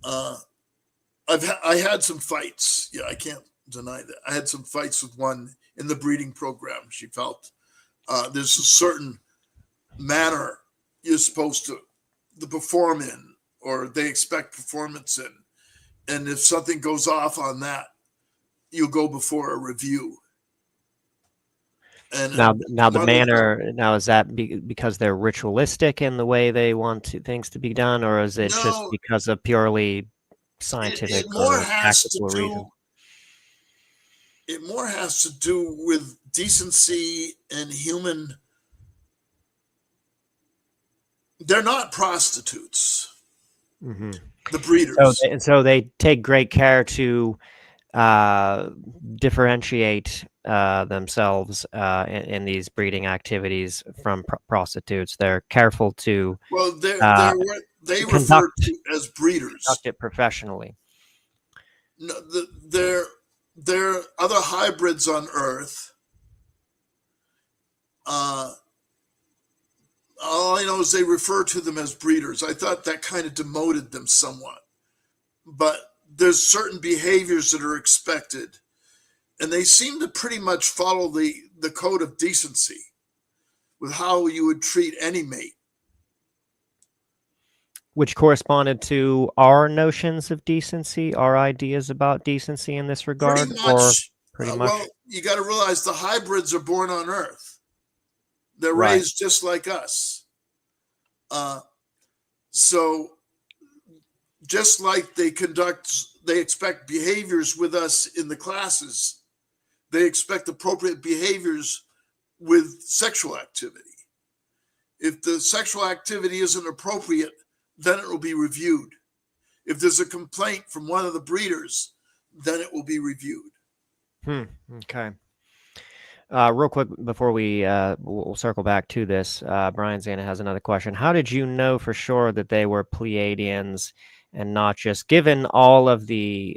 I had some fights. Yeah, I can't deny that. I had some fights with one in the breeding program. She felt there's a certain manner you're supposed to perform in, or they expect performance in. And if something goes off on that, you'll go before a review. And now the manner, now is that because they're ritualistic in the way they want things to be done, or is it just because of purely scientific or tactical reasons? It more has to do with decency and human. They're not prostitutes. The breeders. So they take great care to differentiate themselves in these breeding activities from prostitutes. They're careful to they refer to as breeders. Conduct it professionally. No, there are other hybrids on Earth. All I know is they refer to them as breeders. I thought that kind of demoted them somewhat, but there's certain behaviors that are expected, and they seem to pretty much follow the code of decency with how you would treat any mate. which corresponded to our notions of decency, our ideas about decency in this regard, Pretty or much. pretty Well, much. you got to realize the hybrids are born on Earth. They're Right. raised just like us. So just like they expect behaviors with us in the classes, they expect appropriate behaviors with sexual activity. If the sexual activity isn't appropriate, then it will be reviewed. If there's a complaint from one of the breeders, then it will be reviewed. Okay. Real quick before we'll circle back to this, Brian Zana has another question. How did you know for sure that they were Pleiadians and not just, given all of the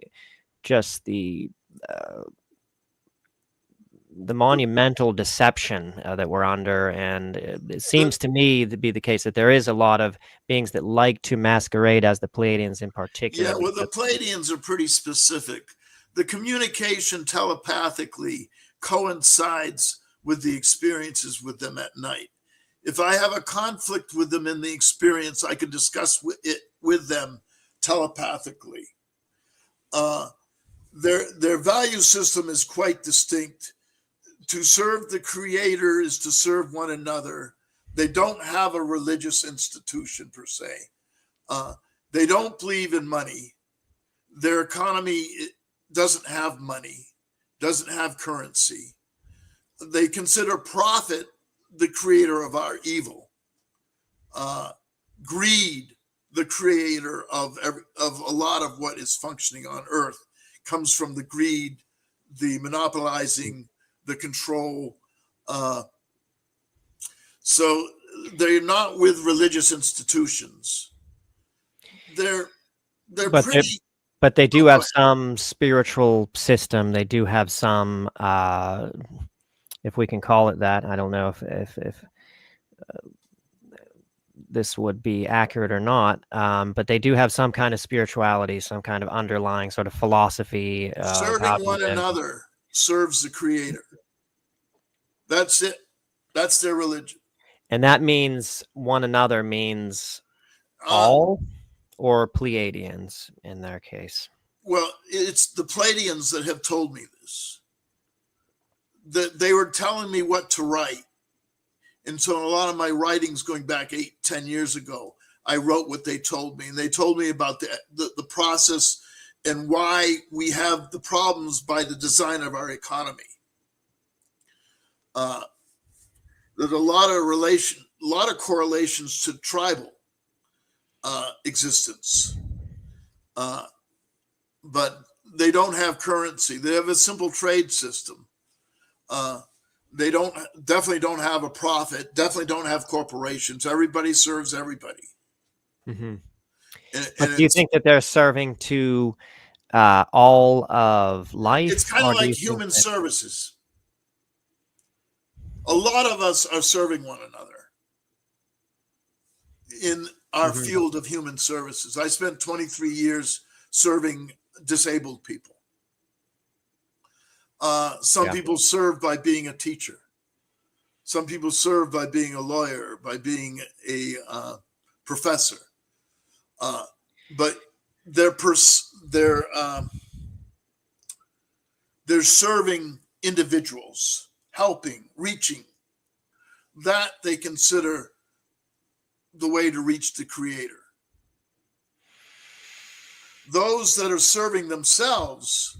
monumental deception that we're under, and it seems to me to be the case that there is a lot of beings that like to masquerade as the Pleiadians in particular. Yeah, well, the Pleiadians are pretty specific. The communication telepathically coincides with the experiences with them at night. If I have a conflict with them in the experience, I can discuss it with them telepathically. Their value system is quite distinct. To serve the Creator is to serve one another. They don't have a religious institution per se. They don't believe in money. Their economy doesn't have money, doesn't have currency. They consider profit the creator of our evil. Greed, the creator of a lot of what is functioning on Earth, comes from the greed, the monopolizing, the control. So they're not with religious institutions. They're pretty. But they do have some spiritual system. They do have some, if we can call it that. I don't know if this would be accurate or not, but they do have some kind of spirituality, some kind of underlying sort of philosophy. Serving one another serves the Creator. That's it. That's their religion. And that means one another means all, or Pleiadians in their case? Well, it's the Pleiadians that have told me this. That they were telling me what to write. And so in a lot of my writings going back 8-10 years ago, I wrote what they told me. And they told me about the process and why we have the problems by the design of our economy. There's a lot of correlations to tribal existence. But they don't have currency. They have a simple trade system. They definitely don't have a profit, definitely don't have corporations. Everybody serves everybody. Mm-hmm. But do you think that they're serving to all of life? It's kind of like human services. A lot of us are serving one another in our field of human services. I spent 23 years serving disabled people. Some people serve by being a teacher. Some people serve by being a lawyer, by being a professor. But they're serving individuals, helping, reaching. That they consider the way to reach the Creator. Those that are serving themselves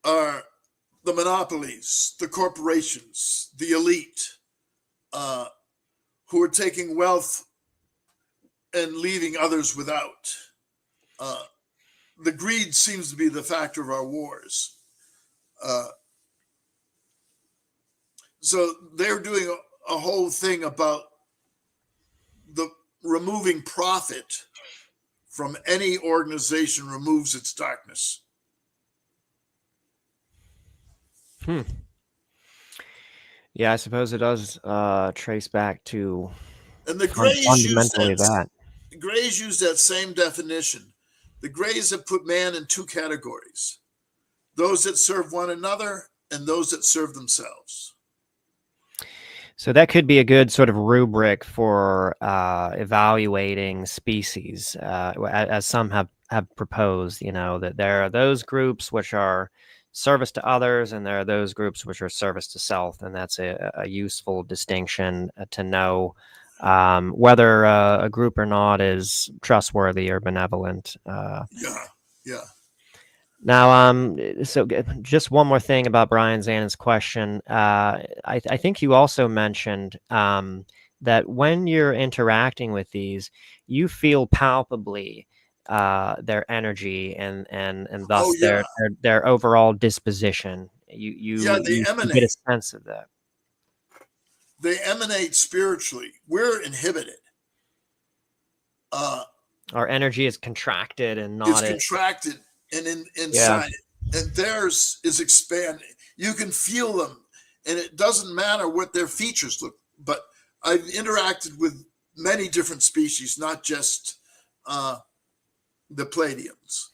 are the monopolies, the corporations, the elite, who are taking wealth and leaving others without. The greed seems to be the factor of our wars. So they're doing a whole thing about the removing profit from any organization removes its darkness. Yeah, I suppose it does trace back to and the Greys fundamentally that. The Greys use that same definition. The Greys have put man in two categories: those that serve one another and those that serve themselves. So that could be a good sort of rubric for evaluating species, as some have proposed. That there are those groups which are service to others, and there are those groups which are service to self, and that's a useful distinction to know whether a group or not is trustworthy or benevolent. Yeah. Now, so just one more thing about Brian Zannon's question. I think you also mentioned that when you're interacting with these, you feel palpably their energy and thus their overall disposition. You they get a emanate. sense of that. They emanate spiritually. We're inhibited. Our energy is contracted and not. It's contracted and inside it, and theirs is expanding. You can feel them, and it doesn't matter what their features look. But I've interacted with many different species, not just the Pleiadians.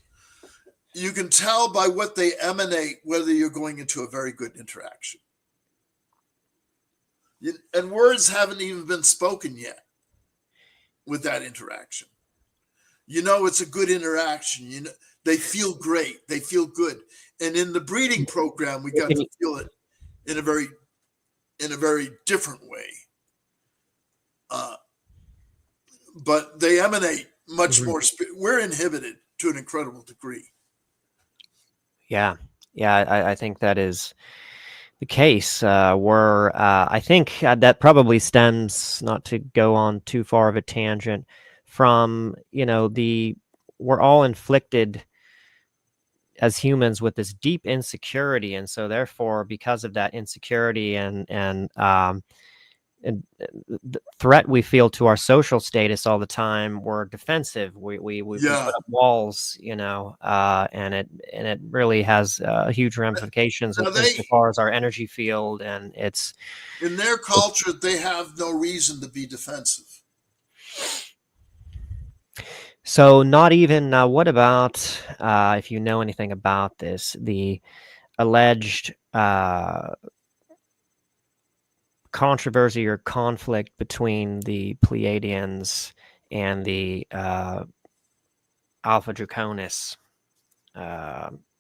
You can tell by what they emanate whether you're going into a very good interaction. And words haven't even been spoken yet with that interaction. It's a good interaction. They feel great. They feel good. And in the breeding program, we got to feel it in a very different way. But they emanate much more. We're inhibited to an incredible degree. Yeah. I think that is the case. I think that probably stems, not to go on too far of a tangent, from we're all inflicted as humans with this deep insecurity, and so therefore, because of that insecurity and the threat we feel to our social status all the time, we're defensive. We put up walls, and it really has huge ramifications as far as our energy field, and it's in their culture they have no reason to be defensive. So not even, what about, if you know anything about this, the alleged controversy or conflict between the Pleiadians and the Alpha Draconis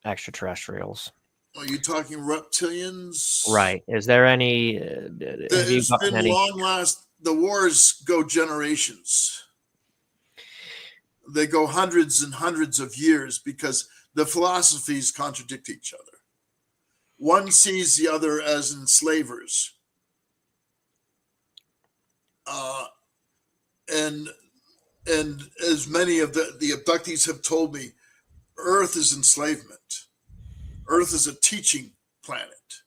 extraterrestrials? Are you talking reptilians? Right. Is there any... It's been long last... The wars go generations. They go hundreds and hundreds of years because the philosophies contradict each other. One sees the other as enslavers. And as many of the abductees have told me, Earth is enslavement. Earth is a teaching planet.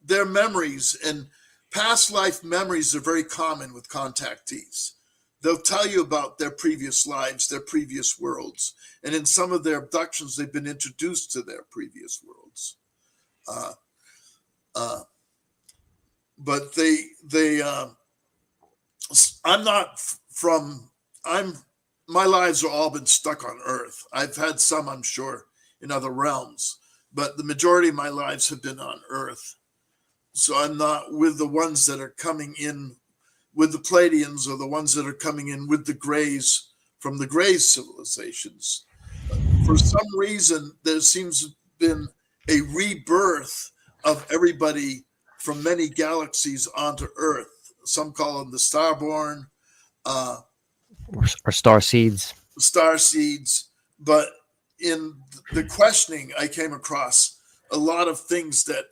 Their memories and past life memories are very common with contactees. They'll tell you about their previous lives, their previous worlds. And in some of their abductions, they've been introduced to their previous worlds. But my lives have all been stuck on Earth. I've had some, I'm sure, in other realms, but the majority of my lives have been on Earth. So I'm not with the ones that are coming in with the Pleiadians or the ones that are coming in with the Greys from the Greys civilizations. For some reason, there seems to have been a rebirth of everybody from many galaxies onto Earth. Some call them the Starborn. Or star seeds. Star seeds. But in the questioning, I came across a lot of things that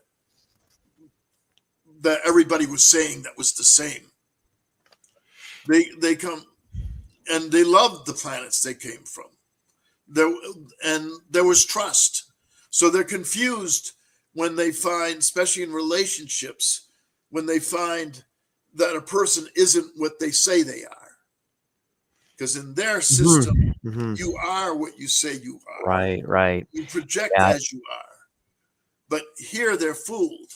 everybody was saying that was the same. They come and they loved the planets they came from. There was trust. So they're confused when they find, especially in relationships, when they find that a person isn't what they say they are. Because in their system, you are what you say you are. Right. You project as you are. But here they're fooled.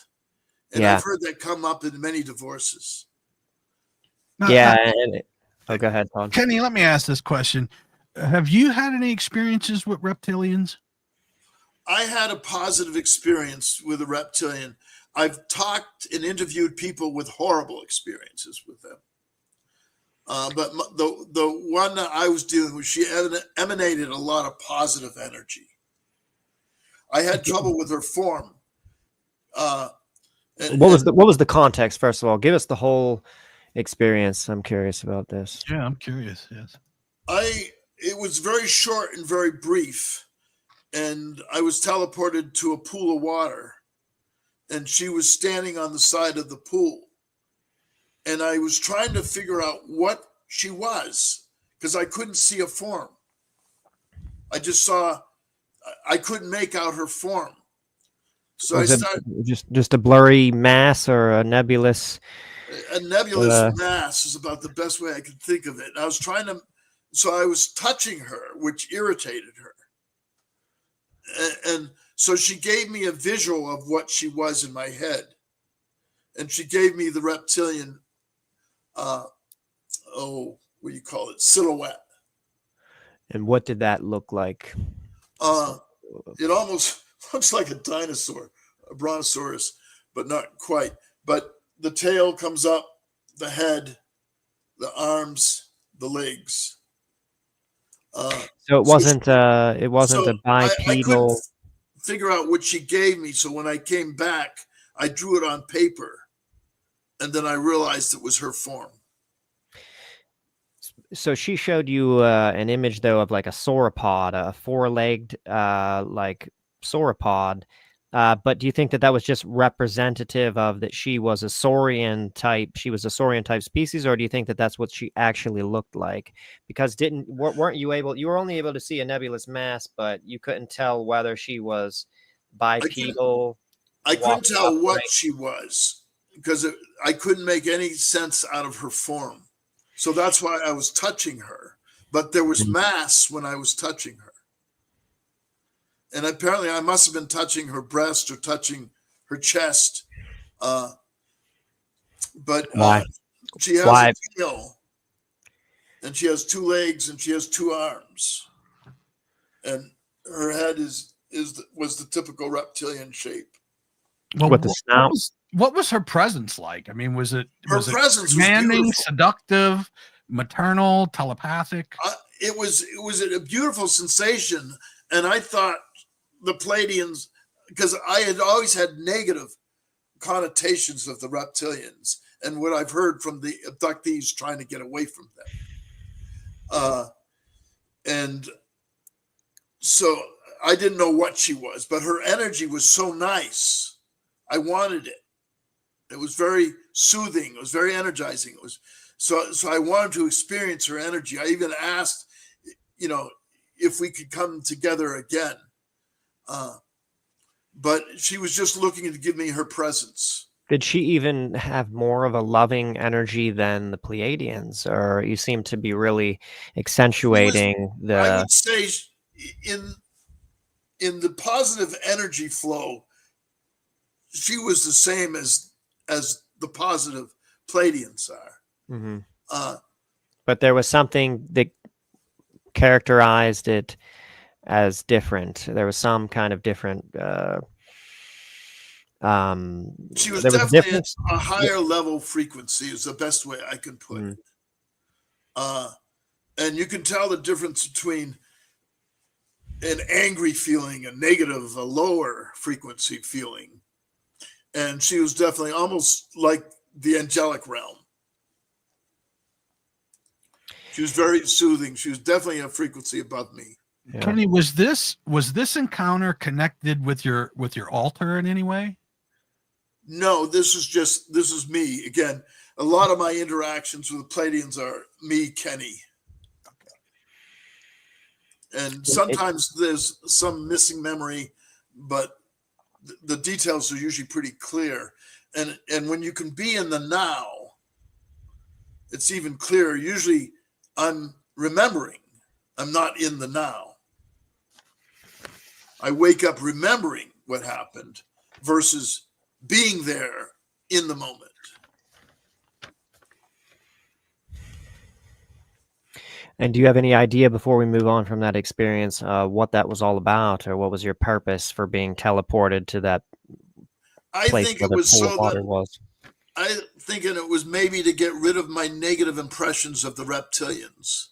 And I've heard that come up in many divorces. Go ahead, Todd. Kenny, let me ask this question. Have you had any experiences with reptilians? I had a positive experience with a reptilian. I've talked and interviewed people with horrible experiences with them. But the one that I was dealing with, she emanated a lot of positive energy. I had trouble with her form. What was the context? First of all, give us the whole experience. I'm curious about this. Yeah, I'm curious. Yes. It was very short and very brief, and I was teleported to a pool of water, and she was standing on the side of the pool, and I was trying to figure out what she was because I couldn't see a form. I couldn't make out her form. So Was it just a blurry mass or a nebulous? A nebulous mass is about the best way I could think of it. And I was I was touching her, which irritated her. And so she gave me a visual of what she was in my head. And she gave me the reptilian, silhouette. And what did that look like? It almost looks like a dinosaur, a brontosaurus, but not quite. But the tail comes up, the head, the arms, the legs. So it wasn't a bipedal. I couldn't figure out what she gave me. So when I came back, I drew it on paper, and then I realized it was her form. So she showed you an image though of like a sauropod, a four-legged like sauropod. But do you think that was just representative of that she was a saurian type? She was a saurian type species, or do you think that that's what she actually looked like? Because weren't you able? You were only able to see a nebulous mass, but you couldn't tell whether she was bipedal. I couldn't tell what she was because I couldn't make any sense out of her form. So that's why I was touching her. But there was mass when I was touching her. And apparently I must have been touching her breast or touching her chest. But she has a tail, and she has 2 legs, and she has 2 arms. And her head was the typical reptilian shape. Well, with the snout. What was her presence like? I mean, was it commanding, seductive, maternal, telepathic? It was a beautiful sensation, and I thought the Pleiadians, because I had always had negative connotations of the reptilians and what I've heard from the abductees trying to get away from them. And so I didn't know what she was, but her energy was so nice. I wanted it. It was very soothing. It was very energizing. It was so I wanted to experience her energy. I even asked, if we could come together again. But she was just looking to give me her presence. Did she even have more of a loving energy than the Pleiadians, or you seem to be really accentuating I would say in the positive energy flow, she was the same as the positive Pleiadians are. Mm-hmm. But there was something that characterized it as different. There was some kind of different. She was definitely a higher level frequency. Is the best way I can put it. And you can tell the difference between an angry feeling, a negative, a lower frequency feeling. And she was definitely almost like the angelic realm. She was very soothing. She was definitely a frequency above me. Yeah. Kenny, was this encounter connected with your altar in any way? No, this is me. Again, a lot of my interactions with the Pleiadians are me, Kenny. And sometimes there's some missing memory, but the details are usually pretty clear. And when you can be in the now, it's even clearer. Usually I'm remembering. I'm not in the now. I wake up remembering what happened versus being there in the moment. And do you have any idea, before we move on from that experience, what that was all about, or what was your purpose for being teleported to that I place think where it the was pool of so water that was? I thinking it was maybe to get rid of my negative impressions of the reptilians.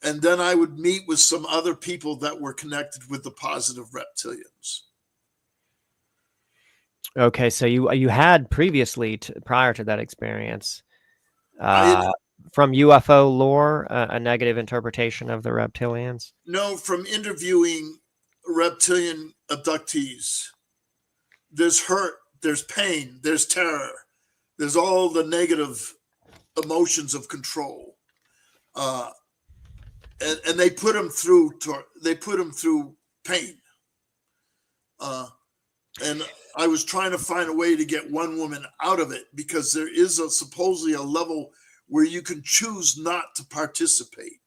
And then I would meet with some other people that were connected with the positive reptilians. Okay, so you had previously, prior to that experience, I from UFO lore, a negative interpretation of the reptilians? know from interviewing reptilian abductees, there's hurt, there's pain, there's terror, there's all the negative emotions of control. And they put them through pain. And I was trying to find a way to get one woman out of it, because there is supposedly a level where you can choose not to participate.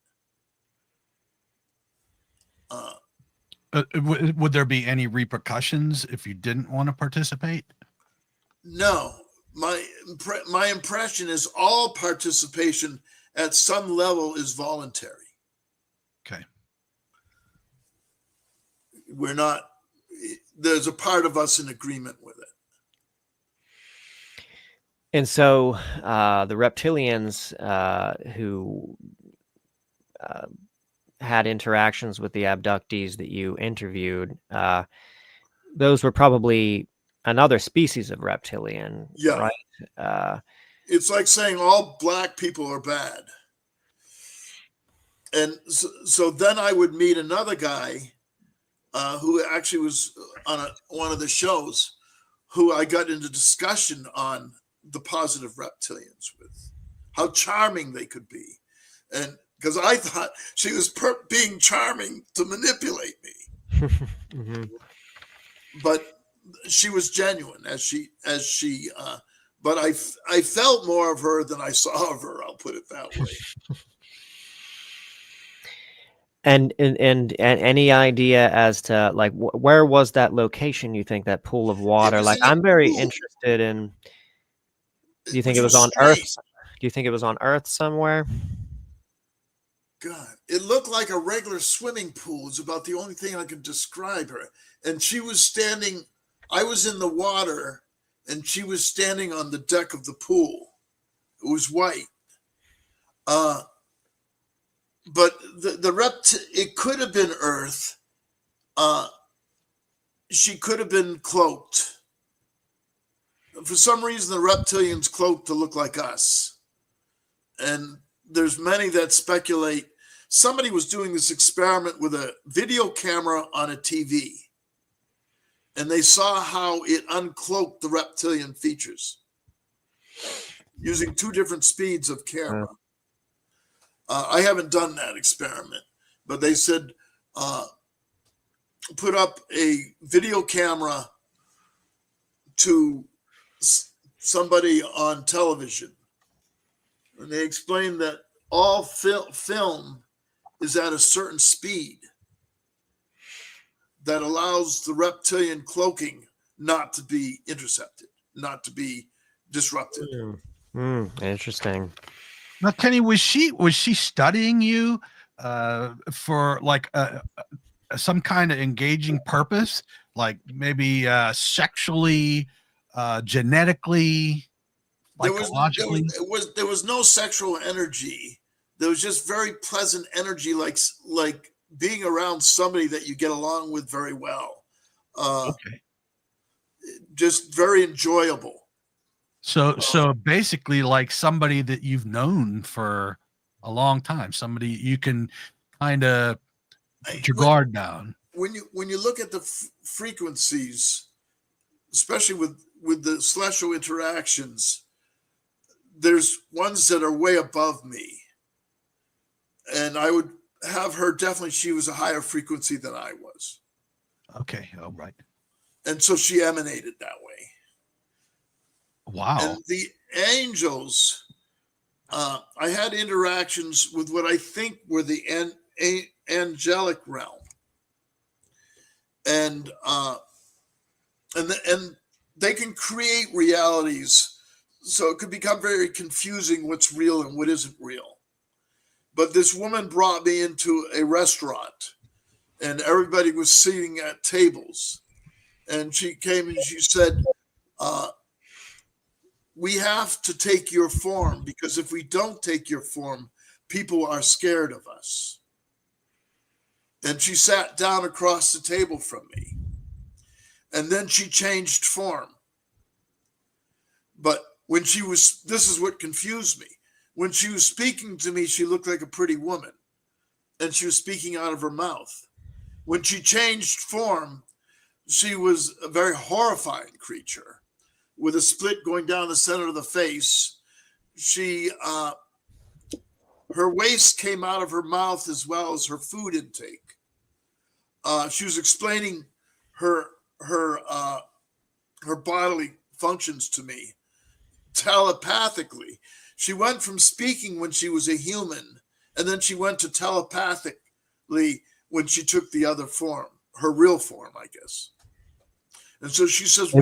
Would there be any repercussions if you didn't want to participate? No, my impression is all participation at some level is voluntary. Okay. There's a part of us in agreement with it. And so the reptilians who had interactions with the abductees that you interviewed, those were probably another species of reptilian, Yeah. right? It's like saying all black people are bad. And so then I would meet another guy who actually was on one of the shows, who I got into discussion on the positive reptilians with, how charming they could be. And because I thought she was being charming to manipulate me. Mm-hmm. But she was genuine as she but I felt more of her than I saw of her, I'll put it that way. And any idea as to, like, where was that location, you think, that pool of water? Like, I'm very interested in, do you think it was on Earth? Do you think it was on Earth somewhere? God, it looked like a regular swimming pool. It's about the only thing I could describe her. And she was standing, I was in the water, and she was standing on the deck of the pool. It was white. But it could have been Earth. She could have been cloaked. For some reason, the reptilians cloaked to look like us. And there's many that speculate somebody was doing this experiment with a video camera on a TV, and they saw how it uncloaked the reptilian features using two different speeds of camera. I haven't done that experiment, but they said put up a video camera to somebody on television, and they explained that all film is at a certain speed that allows the reptilian cloaking not to be intercepted, not to be disrupted. Interesting. Now, Kenny, was she studying you for like some kind of engaging purpose, like maybe sexually, genetically, psychologically? There was no sexual energy. There was just very pleasant energy, like being around somebody that you get along with very well. Okay. Just very enjoyable. So basically, like somebody that you've known for a long time, somebody you can kind of put your guard down. When you look at the frequencies, especially with the celestial interactions, there's ones that are way above me, and I would have her definitely. She was a higher frequency than I was. Okay, all right. And so she emanated that way. Wow. And the angels, I had interactions with what I think were the angelic realm, and they can create realities, so it could become very confusing what's real and what isn't real. But this woman brought me into a restaurant, and everybody was sitting at tables. And she came and she said, we have to take your form, because if we don't take your form, people are scared of us. And she sat down across the table from me. And then she changed form. But when she was, this is what confused me. When she was speaking to me, she looked like a pretty woman. And she was speaking out of her mouth. When she changed form, she was a very horrifying creature with a split going down the center of the face. She, her waist came out of her mouth as well as her food intake. She was explaining her bodily functions to me telepathically. She went from speaking when she was a human, and then she went to telepathically when she took the other form, her real form, I guess. And so she says,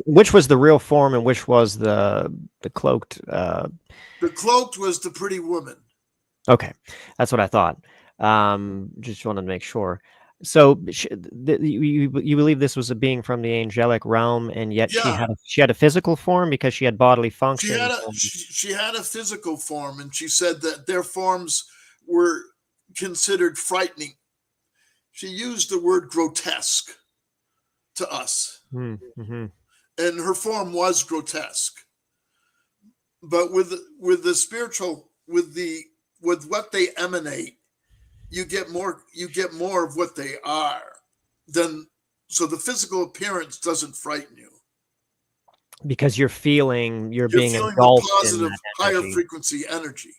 which was the real form, and which was the cloaked? The cloaked was the pretty woman. Okay, that's what I thought. Just wanted to make sure. So you believe this was a being from the angelic realm, and yet she had a physical form because she had bodily functions. She had a physical form, and she said that their forms were considered frightening. She used the word grotesque to us. Mm-hmm. And her form was grotesque. But with the spiritual, with what they emanate, you get more of what they are. So the physical appearance doesn't frighten you. Because you're being feeling engulfed the positive, in that higher frequency energy.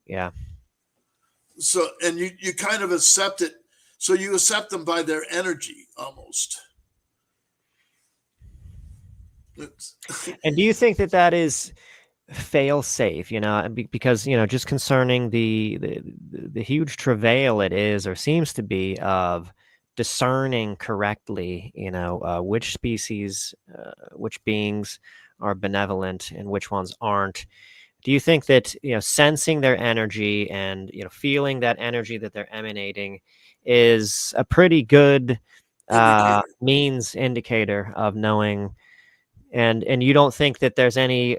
Yeah. So, and you kind of accept it. So you accept them by their energy almost. And do you think that is fail safe, because, just concerning the huge travail it is, or seems to be, of discerning correctly, which species, which beings are benevolent and which ones aren't. Do you think that, sensing their energy and, feeling that energy that they're emanating is a pretty good indicator of knowing, and you don't think that there's any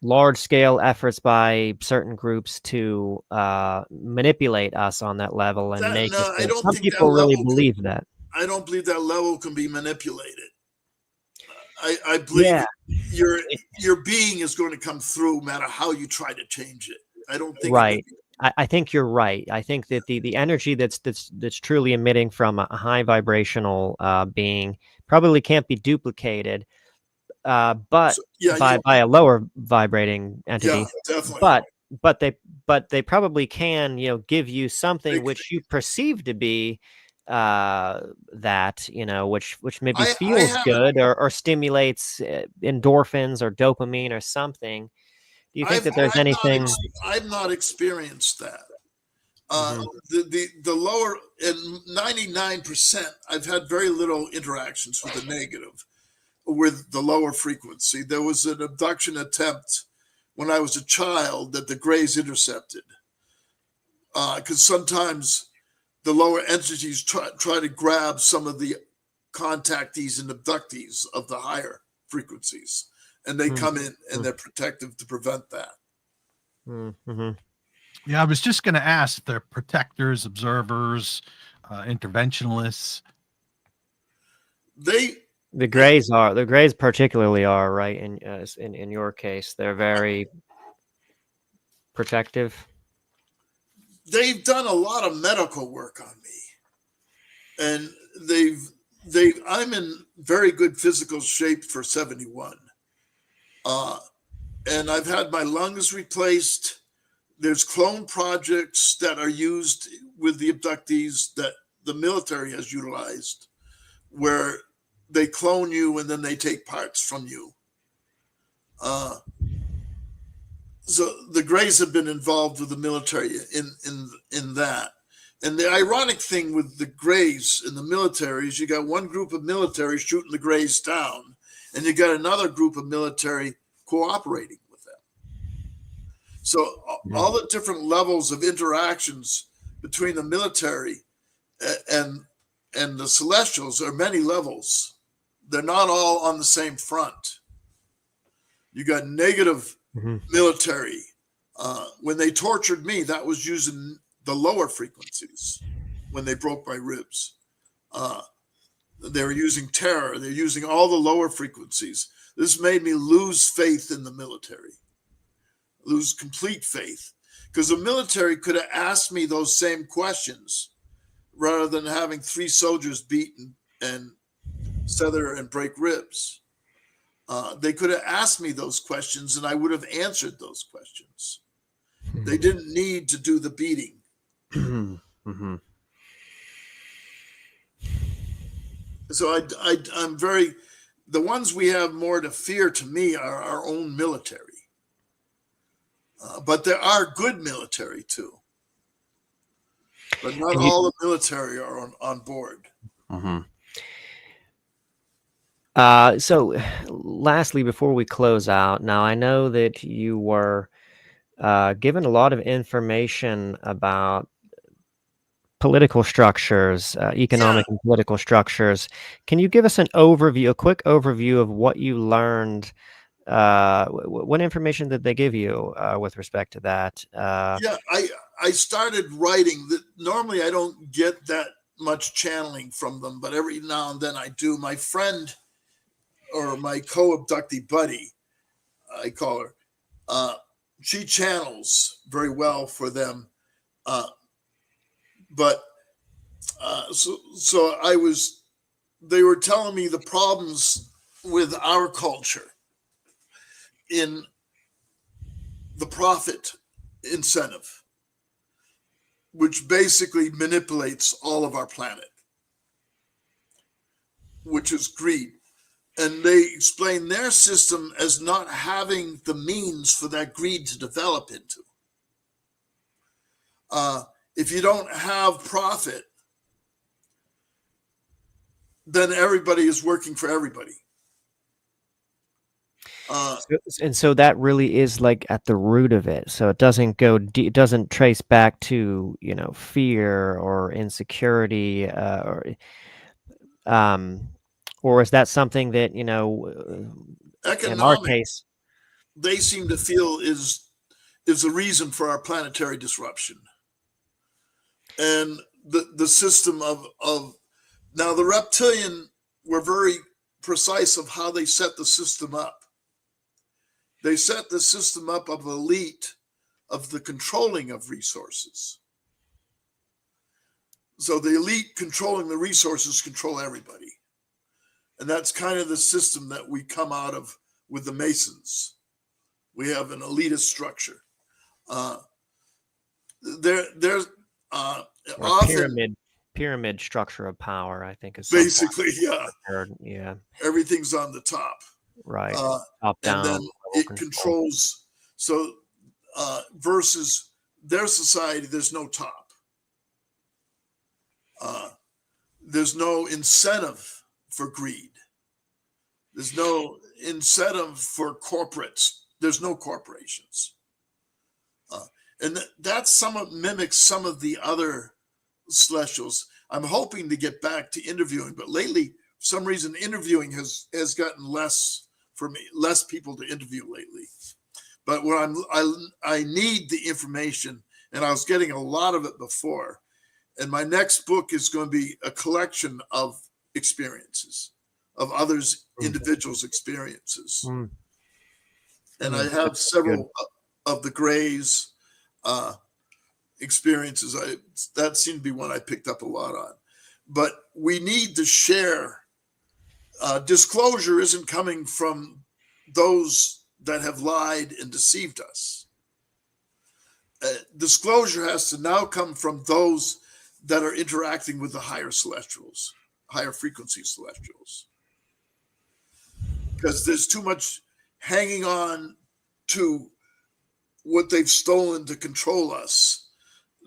large-scale efforts by certain groups to manipulate us on that level and make it? I don't some think people really believe that. I don't believe that level can be manipulated. I believe your being is going to come through, no matter how you try to change it. I don't think right. I think you're right. I think that the energy that's truly emitting from a high vibrational being probably can't be duplicated, but by a lower vibrating entity. Yeah, definitely. But they probably can, give you something which you perceive to be that, which maybe feels good or stimulates endorphins or dopamine or something. Do you think that there's anything? I've not experienced that. The lower, and 99%, I've had very little interactions with the negative, with the lower frequency. There was an abduction attempt when I was a child that the Greys intercepted, because sometimes the lower entities try to grab some of the contactees and abductees of the higher frequencies, and they come in and they're protective to prevent that. Mm-hmm. Yeah, I was just going to ask if they're protectors, observers, interventionalists. The Greys are. The Greys particularly are, right? In your case, they're very protective. They've done a lot of medical work on me, and I'm in very good physical shape for 71. And I've had my lungs replaced. There's clone projects that are used with the abductees that the military has utilized, where they clone you and then they take parts from you. So the Greys have been involved with the military in that. And the ironic thing with the Greys in the military is you got one group of military shooting the Greys down, and you got another group of military cooperating with them. So all the different levels of interactions between the military and the Celestials are many levels. They're not all on the same front. You got negative military. When they tortured me, that was using the lower frequencies. When they broke my ribs, they were using terror. They're using all the lower frequencies. This made me lose faith in the military, lose complete faith, because the military could have asked me those same questions rather than having 3 soldiers beat and sever and break ribs. They could have asked me those questions and I would have answered those questions. They didn't need to do the beating. So I'm very, the ones we have more to fear to me are our own military. But there are good military too. But not all the military are on board. So lastly, before we close out, now I know that you were given a lot of information about political structures, economic and political structures. Can you give us an overview, a quick overview of what you learned? What information did they give you with respect to that? I started writing. That normally I don't get that much channeling from them, but every now and then I do. My friend or my co-abductee buddy, I call her, she channels very well for them. They were telling me the problems with our culture in the profit incentive, which basically manipulates all of our planet, which is greed. And they explain their system as not having the means for that greed to develop into. If you don't have profit, then everybody is working for everybody. And so that really is like at the root of it. So it doesn't go, it doesn't trace back to, fear or insecurity, or is that something that, in our case, they seem to feel is the reason for our planetary disruption. And the system of now the reptilian were very precise of how they set the system up. They set the system up of elite, of the controlling of resources. So the elite controlling the resources control everybody. And that's kind of the system that we come out of with the Masons. We have an elitist structure. There's often pyramid structure of power, I think, is basically, yeah. Everything's on the top. Right. Top down. And then it controls. So versus their society, there's no top. There's no incentive for greed. There's no incentive for corporates. There's no corporations. And that somewhat mimics some of the other celestials. I'm hoping to get back to interviewing, but lately, for some reason, interviewing has gotten less for me, less people to interview lately. But when I need the information, and I was getting a lot of it before. And my next book is going to be a collection of experiences, of others, individuals' experiences. And I have several of the Greys experiences. That seemed to be one I picked up a lot on. But we need to share. Disclosure isn't coming from those that have lied and deceived us. Disclosure has to now come from those that are interacting with the higher celestials, higher frequency celestials. Because there's too much hanging on to what they've stolen to control us.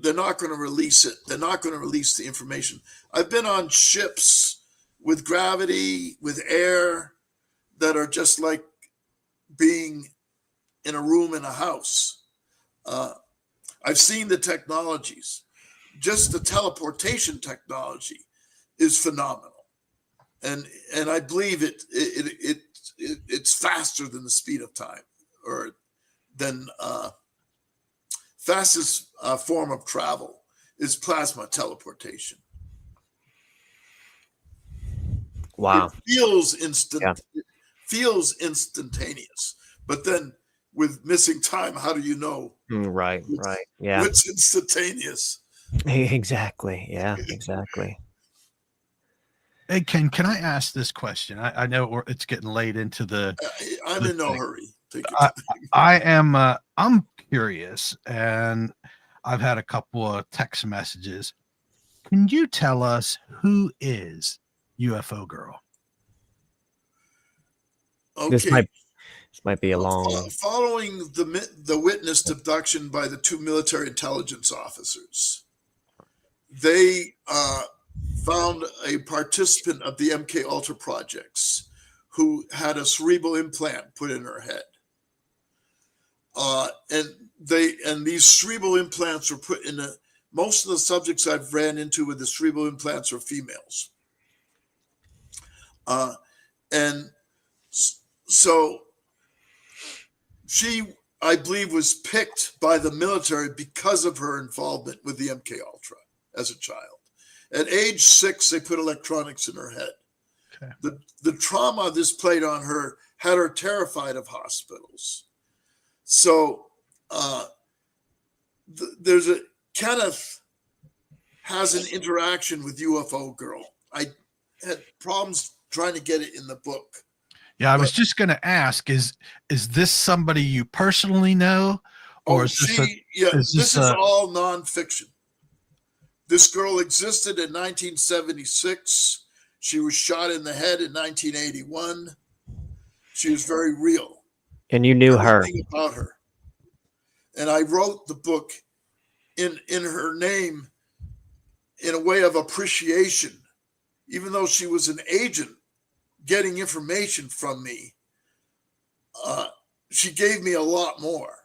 They're not going to release it. They're not going to release the information. I've been on ships with gravity, with air, that are just like being in a room in a house. I've seen the technologies. Just the teleportation technology is phenomenal, and I believe it's faster than the speed of time, or than fastest form of travel is plasma teleportation. Wow. It feels instant. Yeah. It feels instantaneous, but then with missing time, how do you know? Right. Yeah. What's instantaneous? Exactly. Yeah. Exactly. Hey, Ken, can I ask this question? I know it's getting late into the. I'm in no hurry. Take your I, time. I am. I'm curious, and I've had a couple of text messages. Can you tell us who is UFO Girl? Okay. This might be a long. Following the witnessed abduction by the 2 military intelligence officers, they found a participant of the MK Ultra projects who had a cerebral implant put in her head, and these cerebral implants were put in most of the subjects I've ran into with the cerebral implants are females, and so she, I believe, was picked by the military because of her involvement with the MK Ultra as a child. At age 6, they put electronics in her head. Okay. The trauma this played on her had her terrified of hospitals. So Kenneth has an interaction with UFO Girl. I had problems trying to get it in the book. Yeah, I was just going to ask: is this somebody you personally know, or is this is all nonfiction? This girl existed in 1976. She was shot in the head in 1981. She was very real. And you knew her. About her. And I wrote the book in her name in a way of appreciation, even though she was an agent getting information from me. She gave me a lot more.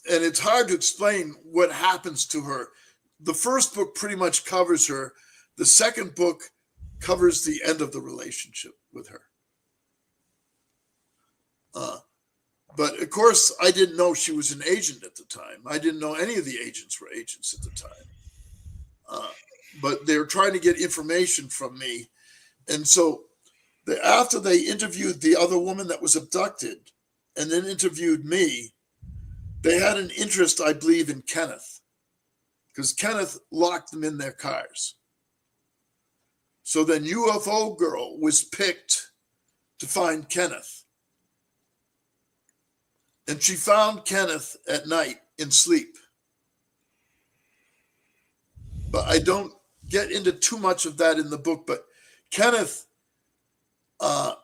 And it's hard to explain what happens to her. The first book pretty much covers her. The second book covers the end of the relationship with her. But of course, I didn't know she was an agent at the time. I didn't know any of the agents were agents at the time. But they were trying to get information from me. And so after they interviewed the other woman that was abducted and then interviewed me, they had an interest, I believe, in Kenneth, because Kenneth locked them in their cars. So then UFO Girl was picked to find Kenneth. And she found Kenneth at night in sleep. But I don't get into too much of that in the book. But Kenneth, after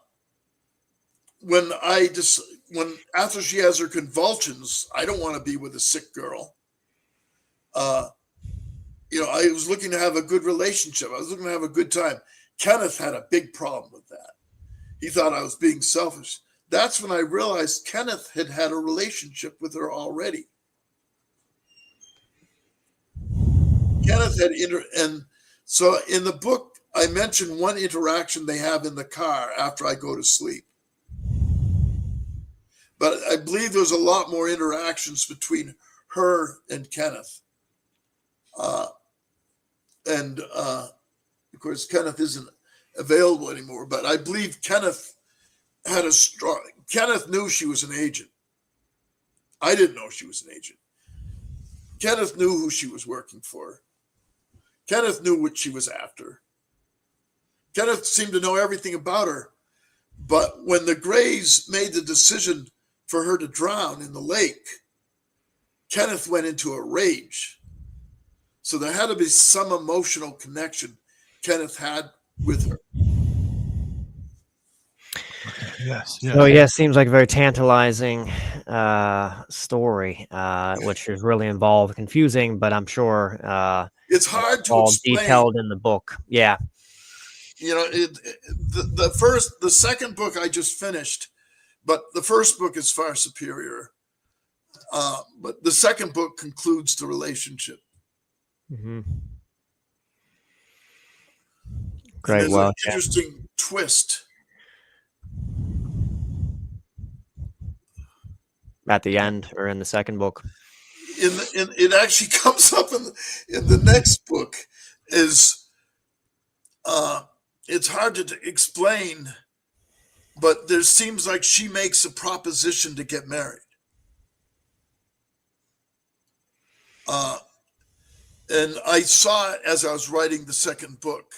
she has her convulsions, I don't want to be with a sick girl. I was looking to have a good relationship. I was looking to have a good time. Kenneth had a big problem with that. He thought I was being selfish. That's when I realized Kenneth had a relationship with her already. Kenneth and so in the book, I mentioned one interaction they have in the car after I go to sleep. But I believe there's a lot more interactions between her and Kenneth. And of course, Kenneth isn't available anymore, but I believe Kenneth knew she was an agent. I didn't know she was an agent. Kenneth knew who she was working for. Kenneth knew what she was after. Kenneth seemed to know everything about her. But when the Greys made the decision for her to drown in the lake, Kenneth went into a rage. So there had to be some emotional connection Kenneth had with her. Yes. So yeah, it seems like a very tantalizing story, which is really involved, confusing, but I'm sure it's hard to all explain. Detailed in the book. Yeah. The second book I just finished But the first book is far superior. But the second book concludes the relationship. Mm-hmm. And Great. there's Well, an interesting twist at the end or in the second book. it actually comes up in the next book. Is it's hard to explain, but there seems like she makes a proposition to get married. And I saw it as I was writing the second book.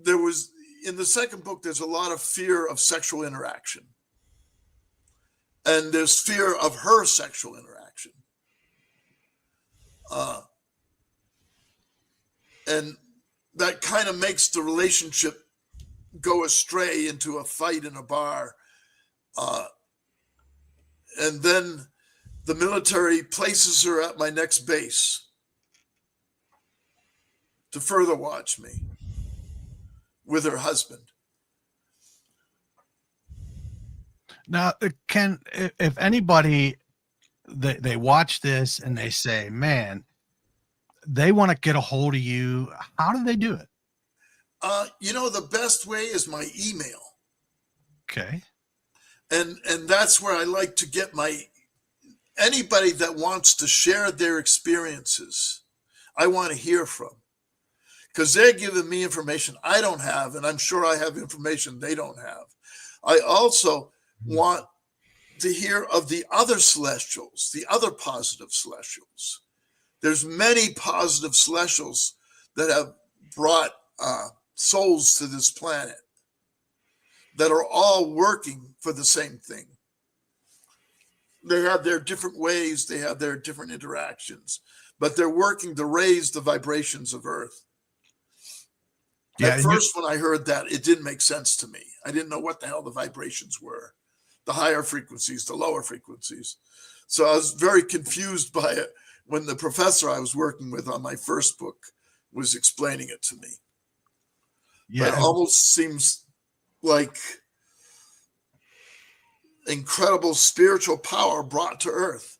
There was, in the second book, there's a lot of fear of sexual interaction. And there's fear of her sexual interaction. And that kind of makes the relationship go astray into a fight in a bar. And then the military places her at my next base to further watch me with her husband. Now, Ken, if anybody, they watch this and they say, man, they want to get a hold of you, how do they do it? The best way is my email. Okay. And that's where I like to get anybody that wants to share their experiences, I want to hear from. Because they're giving me information I don't have, and I'm sure I have information they don't have. I also want to hear of the other celestials, the other positive celestials. There's many positive celestials that have brought souls to this planet that are all working for the same thing. They have their different ways, they have their different interactions, but they're working to raise the vibrations of Earth. Yeah, at first, when I heard that, it didn't make sense to me. I didn't know what the hell the vibrations were, the higher frequencies, the lower frequencies. So I was very confused by it when the professor I was working with on my first book was explaining it to me. Yeah, it almost seems like incredible spiritual power brought to Earth.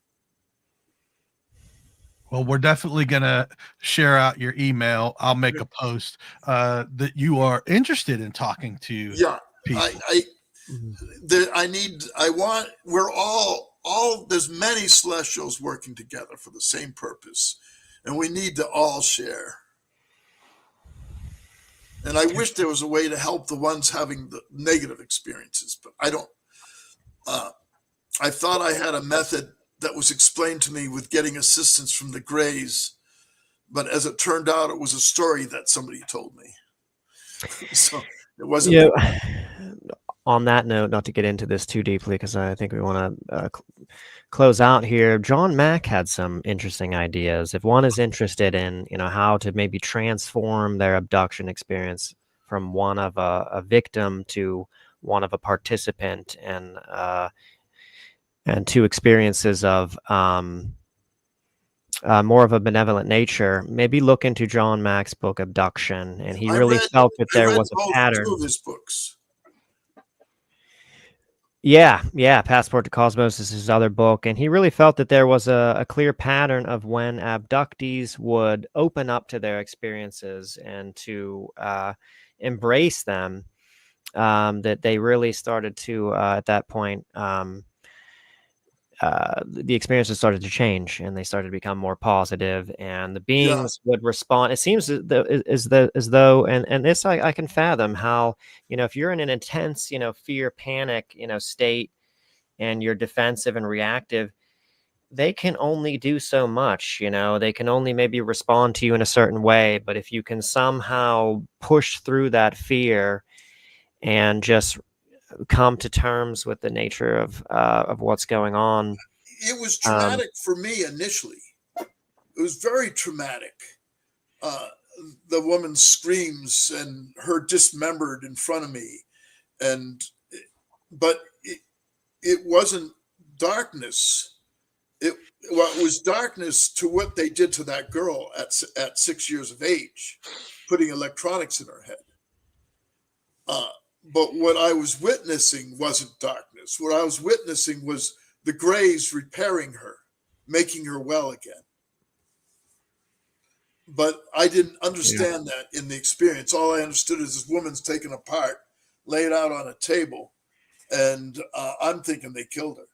Well, we're definitely going to share out your email. I'll make a post that you are interested in talking to people. We're all, there's many celestials working together for the same purpose, and we need to all share. And I wish there was a way to help the ones having the negative experiences, but I don't. I thought I had a method that was explained to me with getting assistance from the Greys, but as it turned out, it was a story that somebody told me. So it wasn't. On that note, not to get into this too deeply, because I think we want to close out here. John Mack had some interesting ideas. If one is interested in, how to maybe transform their abduction experience from one of a victim to one of a participant, and two experiences of more of a benevolent nature, maybe look into John Mack's book Abduction. And he really felt that there was a pattern. Two of his books. Yeah. Passport to Cosmos is his other book. And he really felt that there was a clear pattern of when abductees would open up to their experiences and to embrace them, that they really started to, at that point, the experiences started to change and they started to become more positive, and the beings would respond. It seems as though, and this I can fathom how, if you're in an intense, fear, panic, state, and you're defensive and reactive, they can only do so much. They can only maybe respond to you in a certain way. But if you can somehow push through that fear and just come to terms with the nature of what's going on. It was traumatic for me initially. It was very traumatic. The woman screams and her dismembered in front of me, but it wasn't darkness. It was darkness to what they did to that girl at 6 years of age, putting electronics in her head. But what I was witnessing wasn't darkness. What I was witnessing was the Greys repairing her, making her well again. But I didn't understand that in the experience. All I understood is this woman's taken apart, laid out on a table, and I'm thinking they killed her.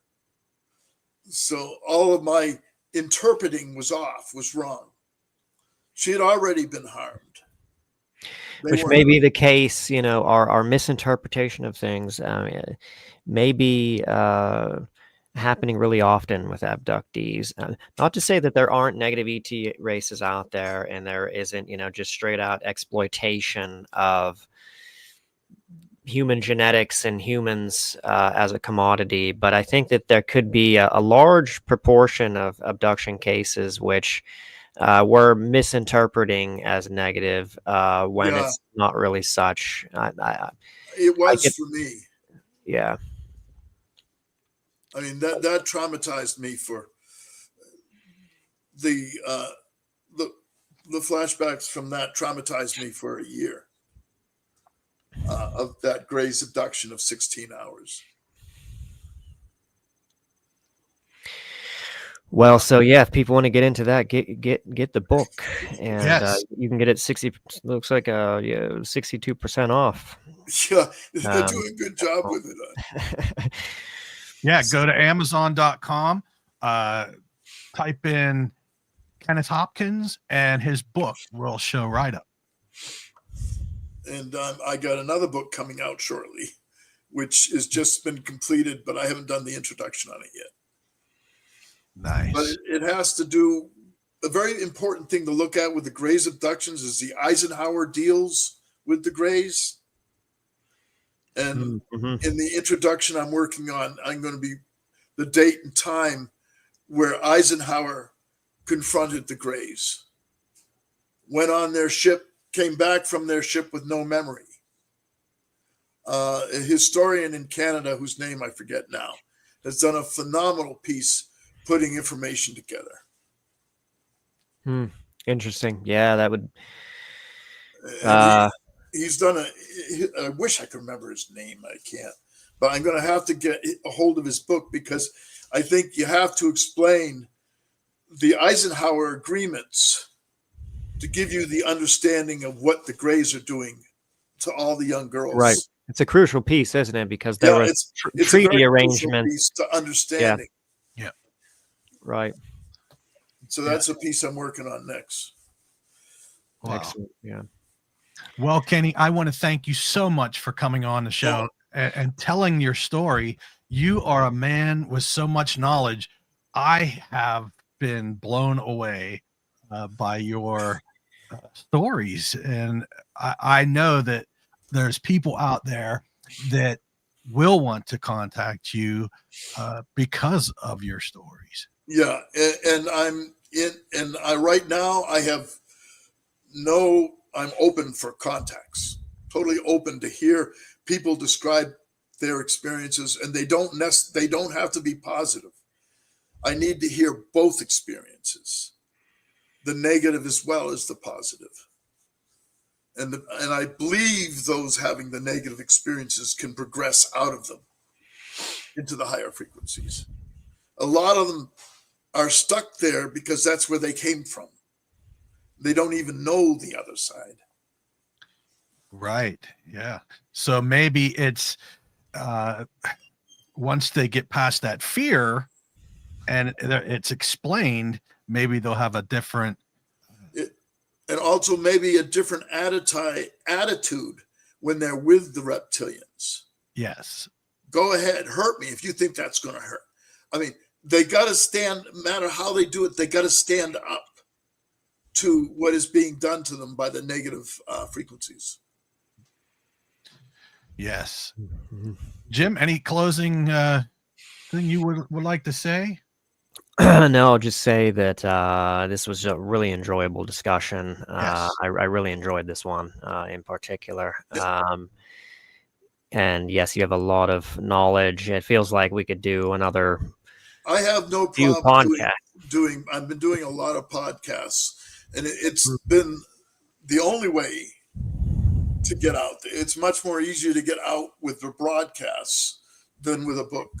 So all of my interpreting was off, was wrong. She had already been harmed. Which may be the case, our misinterpretation of things may be happening really often with abductees. Not to say that there aren't negative ET races out there and there isn't, just straight out exploitation of human genetics and humans as a commodity. But I think that there could be a large proportion of abduction cases which we're misinterpreting as negative when it's not really such. It was for me. Yeah. I mean, that traumatized me for the flashbacks from that traumatized me for a year of that Grey's abduction of 16 hours. Well, so yeah, if people want to get into that, get the book, and you can get it 62% off. Yeah, they're doing a good job with it. Yeah, go to Amazon.com, type in Kenneth Hopkins, and his book will show right up. And I got another book coming out shortly, which has just been completed, but I haven't done the introduction on it yet. Nice. But it has to do, a very important thing to look at with the Greys abductions is the Eisenhower deals with the Greys. And in the introduction I'm working on, I'm going to be the date and time where Eisenhower confronted the Greys, went on their ship, came back from their ship with no memory. A historian in Canada, whose name I forget now, has done a phenomenal piece putting information together. Interesting. Yeah, that would. He's done I wish I could remember his name. I can't. But I'm going to have to get a hold of his book because I think you have to explain the Eisenhower agreements to give you the understanding of what the Greys are doing to all the young girls. Right. It's a crucial piece, isn't it? Because there were treaty arrangements to understanding. Yeah. Right. So that's a piece I'm working on next. Wow. Excellent. Yeah. Well, Kenny, I want to thank you so much for coming on the show and telling your story. You are a man with so much knowledge. I have been blown away by your stories. And I know that there's people out there that will want to contact you because of your stories. Yeah. And right now I have I'm open for contacts, totally open to hear people describe their experiences, and they don't have to be positive. I need to hear both experiences, the negative as well as the positive. And I believe those having the negative experiences can progress out of them into the higher frequencies. A lot of them are stuck there because that's where they came from. They don't even know the other side. Right. Yeah. So maybe it's once they get past that fear and it's explained, maybe they'll have a different and also maybe a different attitude when they're with the reptilians. Yes. Go ahead, hurt me if you think that's going to hurt. I mean, they got to stand, no matter how they do it, they got to stand up to what is being done to them by the negative frequencies. Yes. Jim, any closing thing you would like to say? No, I'll just say that this was a really enjoyable discussion. Yes. I really enjoyed this one in particular. And yes, you have a lot of knowledge. It feels like we could do another. I have no problem doing. I've been doing a lot of podcasts, and it's been the only way to get out. It's much more easier to get out with the broadcasts than with a book.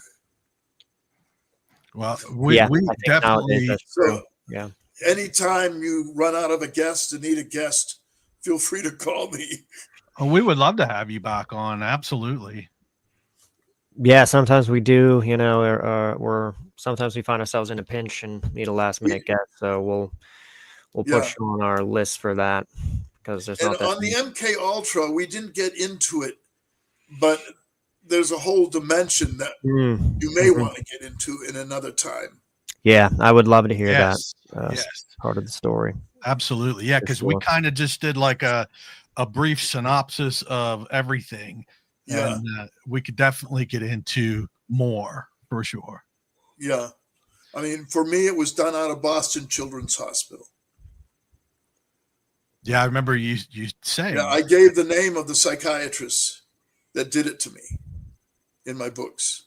Well, we definitely. So, yeah. Anytime you run out of a guest and need a guest, feel free to call me. Oh, we would love to have you back on. Absolutely. Yeah, sometimes we do, you know, or sometimes we find ourselves in a pinch and need a last minute guest. So we'll put you on our list for that, because there's not that on the MK Ultra, we didn't get into it, but there's a whole dimension that you may want to get into in another time. Yeah, I would love to hear that. Yes. Part of the story. Absolutely. Yeah, because we kind of just did like a brief synopsis of everything. Yeah. And we could definitely get into more for sure. Yeah. I mean, for me, it was done out of Boston Children's Hospital. Yeah, I remember you saying. Yeah, I gave the name of the psychiatrist that did it to me in my books.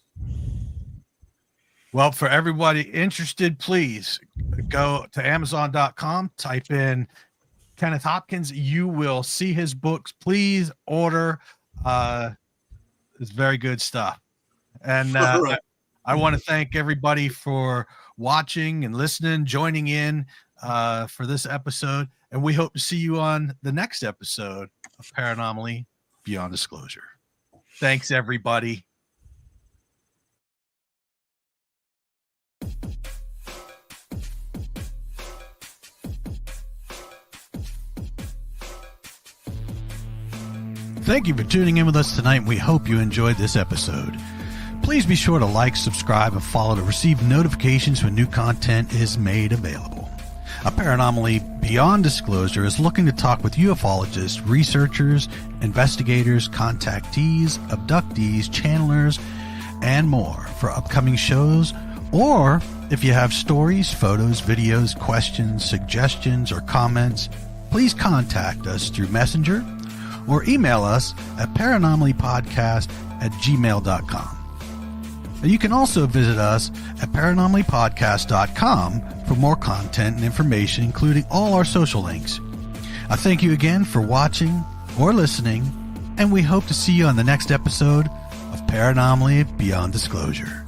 Well, for everybody interested, please go to Amazon.com, type in Kenneth Hopkins. You will see his books. Please order. It's very good stuff. And I want to thank everybody for watching and listening, joining in for this episode. And we hope to see you on the next episode of Paranomaly Beyond Disclosure. Thanks, everybody. Thank you for tuning in with us tonight. We hope you enjoyed this episode. Please be sure to like, subscribe, and follow to receive notifications when new content is made available. A Paranomaly Beyond Disclosure is looking to talk with ufologists, researchers, investigators, contactees, abductees, channelers, and more for upcoming shows. Or if you have stories, photos, videos, questions, suggestions, or comments, please contact us through Messenger or email us at paranomalypodcast@gmail.com. And you can also visit us at paranomalypodcast.com for more content and information, including all our social links. I thank you again for watching or listening, and we hope to see you on the next episode of Paranomaly Beyond Disclosure.